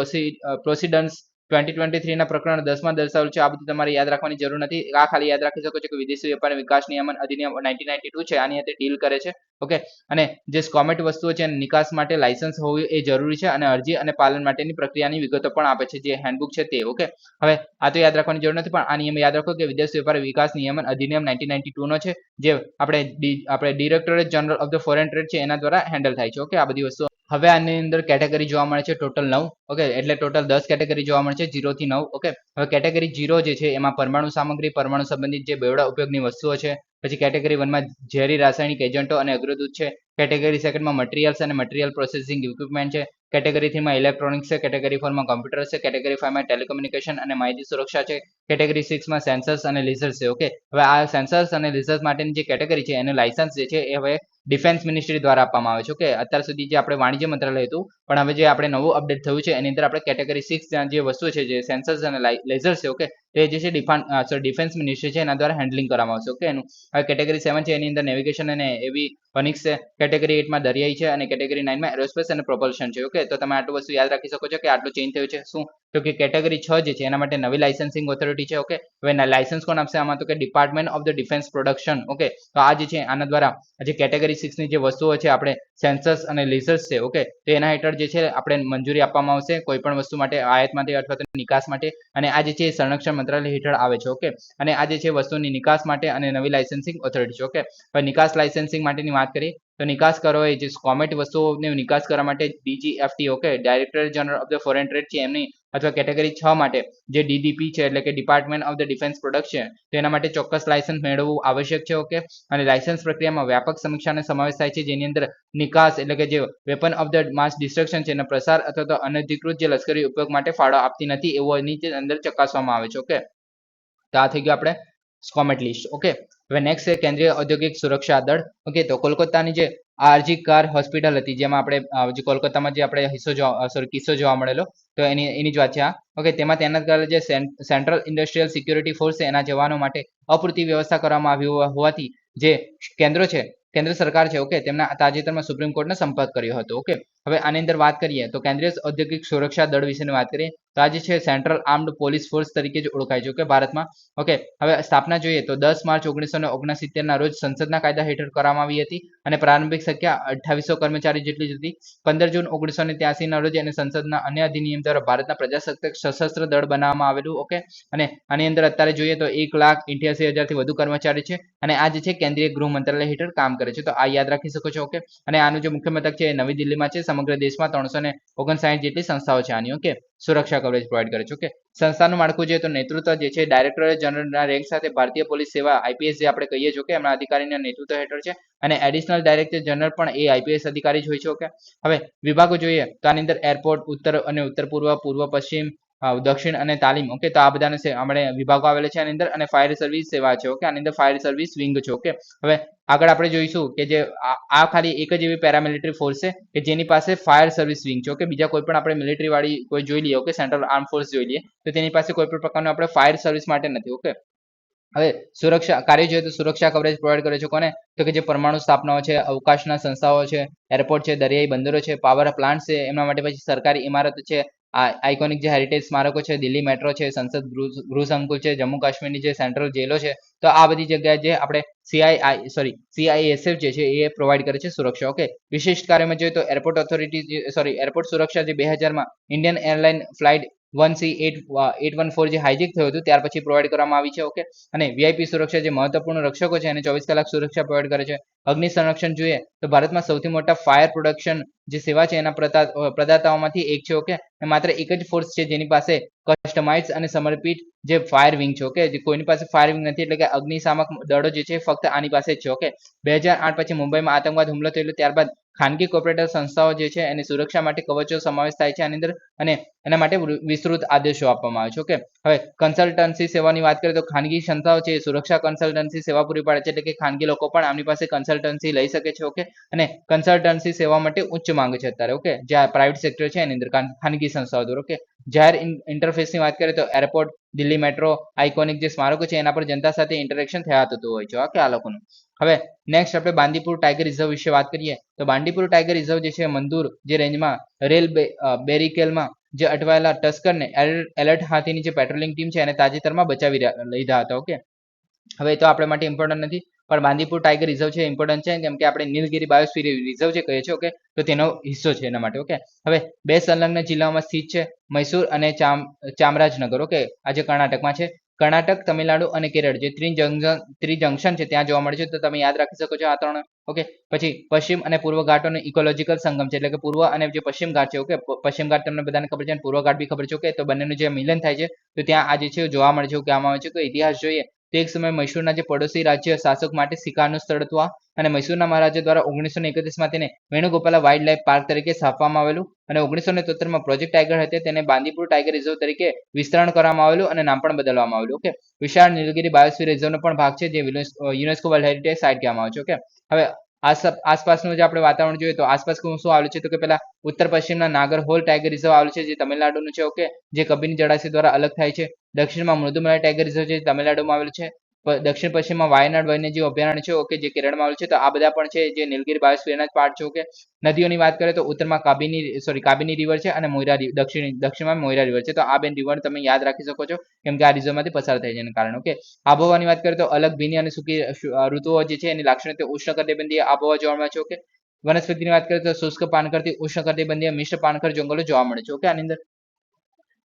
પ્રોસિડન્સ 2023 ના પ્રકરણ 10 માં દર્શાવેલું છે. આ બધું તમારે યાદ રાખવાની જરૂર નથી. આ ખાલી યાદ રાખી શકો છો કે વિદેશી વેપાર અને વિકાસ નિયમન અધિનિયમ 1992 છે, આની સાથે ડીલ કરે છે. ઓકે, અને જે સ્કોમેટ વસ્તુઓ છે નિકાસ માટે લાયસન્સ હોવું એ જરૂરી છે, અને અરજી અને પાલન માટેની પ્રક્રિયાની વિગતો પણ આપે છે, જે હેન્ડબુક છે તે. ઓકે, હવે આ તો યાદ રાખવાની જરૂર નથી, પણ આ નિયમ યાદ રાખો કે વિદેશ વેપાર વિકાસ નિયમન અધિનિયમ 1992 નો છે, જે આપણે directorate general of the foreign trade છે એના દ્વારા હેન્ડલ થાય છે. ઓકે, આ બધી વસ્તુઓ. હવે આની અંદર કેટેગરી જોવા મળે છે ટોટલ 9. ઓકે, એટલે ટોટલ 10 કેટેગરી જોવા મળે છે 0 થી 9. ઓકે, હવે કેટેગરી 0 જે છે એમાં પરમાણુ સામગ્રી, પરમાણુ સંબંધિત જે બેવડા ઉપયોગની વસ્તુઓ છે. પછી કેટેગરી 1 માં ઝેરી રાસાયણિક એજન્ટો અને અગ્રદૂત છે. કેટેગરી 2 માં મટીરિયલ્સ અને મટીરિયલ પ્રોસેસિંગ ઇક્વિપમેન્ટ છે. કેટેગરી 3 માં ઇલેક્ટ્રોનિક્સ છે. કેટેગરી 4 માં કોમ્પ્યુટર છે. કેટેગરી 5 માં ટેલિકોમ્યુનિકેશન અને માહિતી સુરક્ષા છે. કેટેગરી 6 માં સેન્સર્સ અને લેઝર્સ છે. ઓકે, હવે આ સેન્સર્સ અને લેઝર્સ માટેની જે કેટેગરી છે એનું લાયસન્સ જે છે એ હવે ડિફેન્સ મિનિસ્ટ્રી દ્વારા આપવામાં આવે છે. ઓકે, અત્યાર સુધી જે આપણે વાણિજ્ય મંત્રાલય હતું, પણ હવે જે આપણે નવું અપડેટ થયું છે એની અંદર આપણે કેટેગરી 6 જે વસ્તુ છે, જે સેન્સર્સ અને લેઝર્સ છે, ઓકે, તે જે છે ડિફેન્સ મિનિસ્ટ્રી છે એના દ્વારા હેન્ડલિંગ કરવામાં આવશે. ઓકે, એનું હવે કેટેગરી 7 છે એની અંદર નેવિગેશન અને એવિયોનિક્સ છે. કેટેગરી 8 માં દરિયાઈ છે, અને કેટેગરી 9 માં એરોસ્પેસ અને પ્રોપલ્શન છે. ઓકે, તો તમે આટલું વસ્તુ યાદ રાખી શકો છો કે આટલું ચેન્જ થયું છે. શું તો કે કેટેગરી 6 જે છે એના માટે નવી લાયસન્સિંગ ઓથોરિટી છે. ઓકે, હવે લાયસન્સ કોણ આપશે આમાં? તો કે department of the defence production. Okay, તો આ જે છે આના દ્વારા જે કેટેગરી 6 ની જે વસ્તુઓ છે, આપણે સેન્સર્સ અને લેઝર્સ છે. ઓકે, તો એના હેઠળ જે છે આપણે મંજૂરી આપવામાં આવશે કોઈ પણ વસ્તુ માટે, આયાત માટે અથવા તો નિકાસ માટે, અને આ જે છે સંરક્ષણ મંત્રાલય હેઠળ આવે છે. ઓકે, અને આ જે છે વસ્તુની નિકાસ માટે અને નવી લાયસન્સિંગ ઓથોરિટી છે. ઓકે, હવે નિકાસ લાયસન્સિંગ માટેની વાત કરીએ તો નિકાસ કરો એ જે કોમેટ વસ્તુઓને નિકાસ કરવા માટે DGFT, okay, directorate general of the foreign trade છે એમની, અથવા કેટેગરી 6 માટે જે DDP છે એટલે કે department of the defence production, તો એના માટે ચોક્કસ લાયસન્સ મેળવવું આવશ્યક છે. ઓકે, અને લાયસન્સ પ્રક્રિયામાં વ્યાપક સમીક્ષાનો સમાવેશ થાય છે, જેની અંદર નિકાસ એટલે કે જે weapon of the mass destruction છે એનો પ્રસાર અથવા તો અનધિકૃત જે લશ્કરી ઉપયોગ માટે ફાળો આપતી નથી એવું એની અંદર ચકાસવામાં આવે છે. ઓકે, તો આ થઈ ગયું આપણે સ્કોમેટ લિસ્ટ. ઓકે, હવે નેક્સ્ટ છે કેન્દ્રીય ઔદ્યોગિક સુરક્ષા દળ. ઓકે, તો કોલકાતાની જે આરજી કાર હોસ્પિટલ હતી, જેમાં આપણે જે કોલકાતામાં જે આપણે કિસ્સો જોવા મળેલો, તો એની જ વાત છે આ. ઓકે, તેમાં તૈનાત કરેલા જે સેન્ટ્રલ ઇન્ડસ્ટ્રીયલ સિક્યુરિટી ફોર્સ છે એના જવાનો માટે અપૂરતી વ્યવસ્થા કરવામાં આવી હોવાથી જે કેન્દ્ર સરકાર છે, ઓકે, તેમના તાજેતરમાં સુપ્રીમ કોર્ટનો સંપર્ક કર્યો હતો. ઓકે, હવે આની અંદર વાત કરીએ તો કેન્દ્રીય ઔદ્યોગિક સુરક્ષા દળ વિશેની વાત કરીએ તો આ જે છે સેન્ટ્રલ આર્મ્ડ પોલીસ ફોર્સ તરીકે જ ઓળખાય છે. ઓકે, ભારતમાં. ઓકે, હવે સ્થાપના જોઈએ તો 10 માર્ચ 1969 ના રોજ સંસદના કાયદા હેઠળ કરવામાં આવી હતી, અને પ્રારંભિક સંખ્યા 2800 કર્મચારી જેટલી જ હતી. 15 જૂન 1983 ના રોજ એને સંસદના અન્ય અધિનિયમ દ્વારા ભારતના પ્રજાસત્તાક સશસ્ત્ર દળ બનાવવામાં આવેલું. ઓકે, અને આની અંદર અત્યારે જોઈએ તો 1,88,000 થી વધુ કર્મચારી છે, અને આ જે છે કેન્દ્રીય ગૃહ મંત્રાલય હેઠળ કામ કરે છે. તો આ યાદ રાખી શકો છો. ઓકે, અને આનું જે મુખ્ય મથક છે એ નવી દિલ્હીમાં છે. સમગ્ર દેશમાં 359 જેટલી સંસ્થાઓ છે આની. ઓકે, સુરક્ષા કવરેજ પ્રોવાઈડ કરે છે. ઓકે, સંસ્થાનું માળખું જોઈએ તો નેતૃત્વ જે છે ડાયરેક્ટરેટ જનરલના રેન્ક સાથે ભારતીય પોલીસ સેવા IPS જે આપણે કહીએ છીએ, કે એમના અધિકારીના નેતૃત્વ હેઠળ છે, અને એડિશનલ ડાયરેક્ટર જનરલ પણ એ IPS અધિકારી જ હોય છે. ઓકે, હવે વિભાગો જોઈએ તો આની અંદર એરપોર્ટ, ઉત્તર પૂર્વ, પૂર્વ પશ્ચિમ, દક્ષિણ અને તાલીમ. ઓકે, તો આ બધાને આપણે વિભાગો આવેલા છે આની અંદર, અને ફાયર સર્વિસ સેવા છે. ઓકે, આની અંદર ફાયર સર્વિસ વિંગ છે. ઓકે, હવે આગળ આપણે જોઈશું કે જે આ ખાલી એક જ એવી પેરામિલિટરી ફોર્સ છે કે જેની પાસે ફાયર સર્વિસ વિંગ છે. ઓકે, બીજા કોઈ પણ આપણે મિલિટરી વાળી કોઈ જોઈ લઈએ, ઓકે, સેન્ટ્રલ આર્મ ફોર્સ જોઈ લઈએ તો તેની પાસે કોઈ પણ પ્રકારનું આપણે ફાયર સર્વિસ માટે નથી. ઓકે, હવે સુરક્ષા કાર્ય જોઈએ તો સુરક્ષા કવરેજ પ્રોવાઈડ કરે છે કોને? તો કે જે પરમાણુ સ્થાપનાઓ છે, અવકાશના સંસ્થાઓ છે, એરપોર્ટ છે, દરિયાઈ બંદરો છે, પાવર પ્લાન્ટ છે, એમના માટે પછી સરકારી ઇમારત છે, આઇકોનિક જે હેરિટેજ સ્મારકો છે, દિલ્હી મેટ્રો છે, સંસદ ગૃહ સંકુલ છે, જમ્મુ કાશ્મીરની જે સેન્ટ્રલ જેલો છે, તો આ બધી જગ્યાએ જે આપણે CISF જે છે એ પ્રોવાઈડ કરે છે સુરક્ષા. ઓકે, વિશિષ્ટ કાર્યમાં જોઈએ તો એરપોર્ટ સુરક્ષા જે 2000 માં ઇન્ડિયન એરલાઇન ફ્લાઇટ 1C814 જે હાઇજેક થયું હતું ત્યાર પછી પ્રોવાઈડ કરવામાં આવી છે. ઓકે, અને VIP સુરક્ષા જે મહત્વપૂર્ણ રક્ષકો છે એને 24 કલાક સુરક્ષા પ્રોવાઈડ કરે છે. અગ્નિ સંરક્ષણ જોઈએ તો ભારતમાં સૌથી મોટા ફાયર પ્રોડક્શન જે સેવા છે એના પ્રદાતાઓમાંથી એક છે. ઓકે, માત્ર એક જ ફોર્સ છે જેની પાસે કસ્ટમાઇઝ અને સમર્પિત જે ફાયર વિંગ છે. ઓકે, જે કોઈની પાસે ફાયર વિંગ નથી, એટલે કે અગ્નિશામક દળો જે છે ફક્ત આની પાસે જ છે. ઓકે, 2008 પછી મુંબઈમાં આતંકવાદ હુમલો થયેલો ત્યારબાદ ખાનગી કોર્પોરેટ સંસ્થાઓ જે છે એની સુરક્ષા માટે કવચો સમાવેશ થાય છે આની અંદર, અને એના માટે વિસ્તૃત આદેશો આપવામાં આવે છે. ઓકે, હવે કન્સલ્ટન્સી સેવાની વાત કરીએ તો ખાનગી સંસ્થાઓ છે સુરક્ષા કન્સલ્ટન્સી સેવા પૂરી પાડે છે, એટલે કે ખાનગી લોકો પણ આમની પાસે કન્સલ્ટન્સી લઈ શકે છે. ઓકે, અને કન્સલ્ટન્સી સેવા માટે ઉચ્ચ માંગ છે અત્યારે. ઓકે, જ્યાં પ્રાઇવેટ સેક્ટર છે એની અંદર ખાનગી સંસ્થાઓ દ્વારા. ઓકે, જાહેર ઇન્ટરફેસની વાત કરીએ તો એરપોર્ટ, દિલ્હી મેટ્રો, આઇકોનિક જે સ્મારકો છે એના પર જનતા સાથે ઇન્ટરેક્શન થયા થતું હોય છે. ઓકે, આ લોકોનું. હવે નેક્સ્ટ આપણે બાંદીપુર ટાઈગર રિઝર્વ વિશે વાત કરીએ તો બાંદીપુર ટાઈગર રિઝર્વ જે છે મંદુર જે રેન્જમાં રેલ બેરિકેલમાં જે અટવાયેલા ટસ્કરને એલર્ટ હાથીની જે પેટ્રોલિંગ ટીમ છે એને તાજેતરમાં બચાવી લીધા હતા. ઓકે, હવે તો આપણે માટે ઇમ્પોર્ટન્ટ નથી, પણ બાંદીપુર ટાઈગર રિઝર્વ છે ઇમ્પોર્ટન્ટ છે, કેમ કે આપણે નીલગિરી બાયોસ્ફિયર રિઝર્વ જે કહીએ છીએ. ઓકે, તો તેનો હિસ્સો છે એના માટે. ઓકે, હવે બે સંલગ્ન જિલ્લાઓમાં સ્થિત છે, મૈસૂર અને ચામરાજનગર. ઓકે, આજે કર્ણાટકમાં છે. કર્ણાટક, તમિલનાડુ અને કેરળ જે ત્રિજંક્શન છે ત્યાં જોવા મળે છે, તો તમે યાદ રાખી શકો છો આ ત્રણ. ઓકે, પછી પશ્ચિમ અને પૂર્વ ઘાટોનો ઇકોલોજીકલ સંગમ છે, એટલે કે પૂર્વ અને જે પશ્ચિમ ઘાટ છે. ઓકે, પશ્ચિમ ઘાટ તમને બધાને ખબર છે અને પૂર્વ ઘાટ બી ખબર છે. ઓકે, તો બંનેનું જે મિલન થાય છે તો ત્યાં આજે છે જોવા મળે છે, કહેવામાં આવે છે. તો ઇતિહાસ જોઈએ તો એક સમય મૈસૂરના જે પડોશી રાજ્ય શાસક માટે શિકારનું સ્થળ હતું અને મૈસૂરના મહારાજા દ્વારા 1931માં તેને વેણુગોપાલા વાઇલ્ડ લાઇફ પાર્ક તરીકે સ્થાપવામાં આવેલું અને 1973માં પ્રોજેક્ટ ટાઈગર હતી તેને બાંદીપુર ટાઈગર રિઝર્વ તરીકે વિસ્તરણ કરવામાં આવેલું અને નામ પણ બદલવામાં આવેલું. ઓકે, વિશાળ નીલગિરી બાયોસ્ફિયર રિઝર્વનો પણ ભાગ છે જે યુનેસ્કો વર્લ્ડ હેરિટેજ સાઇટ કહેવામાં આવે છે. ઓકે, હવે આસપાસનું જે આપણે વાતાવરણ જોઈએ તો આસપાસ શું આવેલું છે તો કે પેલા ઉત્તર પશ્ચિમના નાગરહોલ ટાઈગર રિઝર્વ આવેલું છે જે તમિલનાડુનું છે. ઓકે, જે કબીની જળાશય દ્વારા અલગ થાય છે. દક્ષિણમાં મૃદુમલાઈ ટાઈગર રિઝર્વ છે તમિલનાડુમાં આવેલું છે. દક્ષિણ પશ્ચિમમાં વાયનાડ વન્યજીવ અભયારણ્ય છે. ઓકે, જે કેરળમાં આવેલું છે. તો આ બધા પણ છે જે નીલગિરી બાયોસ્ફિયરના જ પાર્ટ છે. ઓકે, નદીઓની વાત કરીએ તો ઉત્તરમાં કાબિની રિવર છે અને મોયરા દક્ષિણમાં મોયરા રિવર છે. તો આ બે રિવર તમે યાદ રાખી શકો છો કેમ કે આ રિઝર્વમાંથી પસાર થાય છે એના કારણે. ઓકે, આબોહવાની વાત કરીએ તો અલગ ભીની અને સૂકી ઋતુઓ જે છે એની લાક્ષણિકતા ઉષ્ણકટિબંધીય આબોહવા જોવા મળે છે. ઓકે, વનસ્પતિની વાત કરીએ તો શુષ્ક પાનખરથી ઉષ્ણકટિબંધીય મિશ્ર પાનખર જંગલો જોવા મળે છે. ઓકે, આની અંદર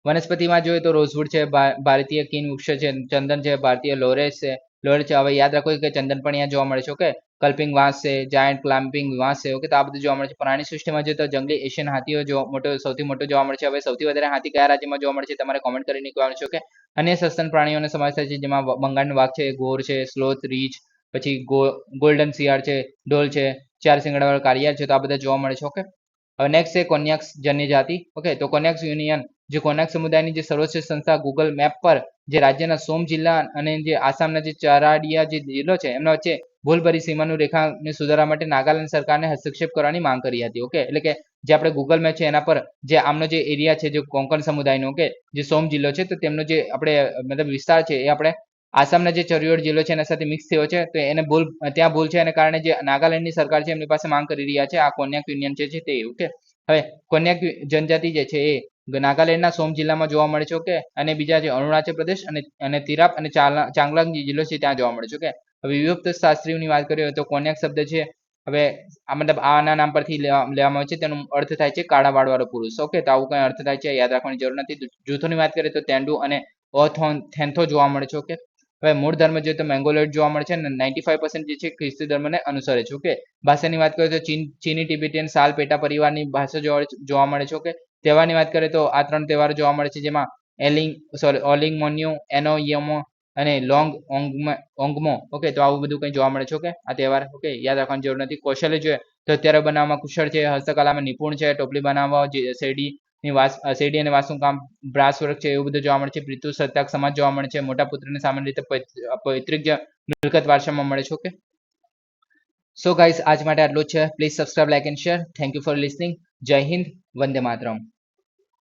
વનસ્પતિમાં જોઈએ તો રોઝવુડ છે, ભારતીય કિન વૃક્ષ છે, ચંદન છે, ભારતીય લોરેસ છે. હવે યાદ રાખો કે ચંદન પણ અહીંયા જોવા મળે છે. ઓકે, કલ્પિંગ વાંસ છે, જાયન્ટ ક્લામ્પિંગ વાંસ છે. ઓકે, તો આ બધું જોવા મળે છે. પ્રાણી સૃષ્ટિમાં જોઈએ તો જંગલી એશિયન હાથીઓ સૌથી મોટો જોવા મળે છે. હવે સૌથી વધારે હાથી કયા રાજ્યમાં જોવા મળે છે તમારે કોમેન્ટ કરીને કહેવાનું છે. ઓકે, અન્ય સસ્તન પ્રાણીઓનો સમાવેશ થાય છે જેમાં બંગાળનો વાઘ છે, ઘોર છે, સ્લોથ, રીચ, પછી ગોલ્ડન શિયાળ છે, ઢોલ છે, ચાર શિંગડાવાળો કાળિયાર છે. તો આ બધા જોવા મળે છે. ઓકે, હવે નેક્સ્ટ છે કોન્યાક જન્ય જાતિ. ઓકે, તો કોન્યાક યુનિયન જે કોન્યાક સમુદાયની જે સર્વોચ્ચ સંસ્થા ગૂગલ મેપ પર જે રાજ્યના સોમ જિલ્લા અને જે આસામના જે ચરાડિયા જે જિલ્લો છે એમના વચ્ચે ભૂલભરી સીમાનું રેખાને સુધારવા માટે નાગાલેન્ડ સરકારને હસ્તક્ષેપ કરવાની માંગ કરી હતી. ઓકે, એટલે કે જે આપણે ગૂગલ મેપ છે એના પર જે આમનો જે એરિયા છે જે કોંકણ સમુદાયનો, ઓકે, જે સોમ જિલ્લો છે તો તેમનો જે આપણે મતલબ વિસ્તાર છે એ આપણે આસામના જે ચરિયોડ જિલ્લો છે એના સાથે મિક્સ થયો છે, તો એને ત્યાં ભૂલ છે એને કારણે જે નાગાલેન્ડની સરકાર છે એમની પાસે માંગ કરી રહ્યા છે આ કોન્યાક યુનિયન છે તે. ઓકે, હવે કોન્યાક જનજાતિ જે છે એ નાગાલેન્ડના સોમ જિલ્લામાં જોવા મળે છે. ઓકે, અને બીજા જે અરુણાચલ પ્રદેશ અને તિરાપ અને ચાંગલાંગ જિલ્લો છે ત્યાં જોવા મળે છે. ઓકે, હવે વિભક્ત શાસ્ત્રીઓની વાત કરીએ તો કોન્યાક શબ્દ છે હવે આ મતલબ આના નામ પરથી લેવામાં આવે છે, તેનો અર્થ થાય છે કાળા વાળવાળો પુરુષ. ઓકે, તો આવું કઈ અર્થ થાય છે યાદ રાખવાની જરૂર નથી. જૂથોની વાત કરીએ તો તેંડુ અને ઓથેન્થો જોવા મળે છે. ઓકે, હવે મૂળ ધર્મ જોઈએ તો મેંગોલોઇડ જોવા મળે છે અને 95% જે છે ખ્રિસ્તી ધર્મને અનુસરે છે. ઓકે, ભાષાની વાત કરીએ તો ચીની ટિબેટિયન સાલ પેટા પરિવારની ભાષા જોવા મળે છે. ઓકે, તહેવારની વાત કરીએ તો આ ત્રણ તહેવારો જોવા મળે છે જેમાં ઓલિંગ મોન્યુ, એનો યમો અને લોંગ ઓંગમો. ઓકે, તો આવું બધું કંઈ જોવા મળે છે. ઓકે, આ તહેવાર. ઓકે, યાદ રાખવાની જરૂર નથી. કૌશલ્ય જોઈએ તો અત્યારે બનાવવામાં કુશળ છે, હસ્તકલામાં નિપુણ છે, ટોપલી બનાવવા, શેરડી અને વાંસનું કામ, બ્રાસ વર્ક છે એવું બધું જોવા મળે છે. પિતૃ સત્તાક સમાજ જોવા મળે છે. મોટા પુત્રને સામાન્ય રીતે પૈતૃક મિલકત વારસામાં મળે છે. ઓકે, સો ગાઈસ આજ માટે આટલું જ છે. Please subscribe, like and share. Thank you for listening. જય હિન્દ, વંદે માતરમ.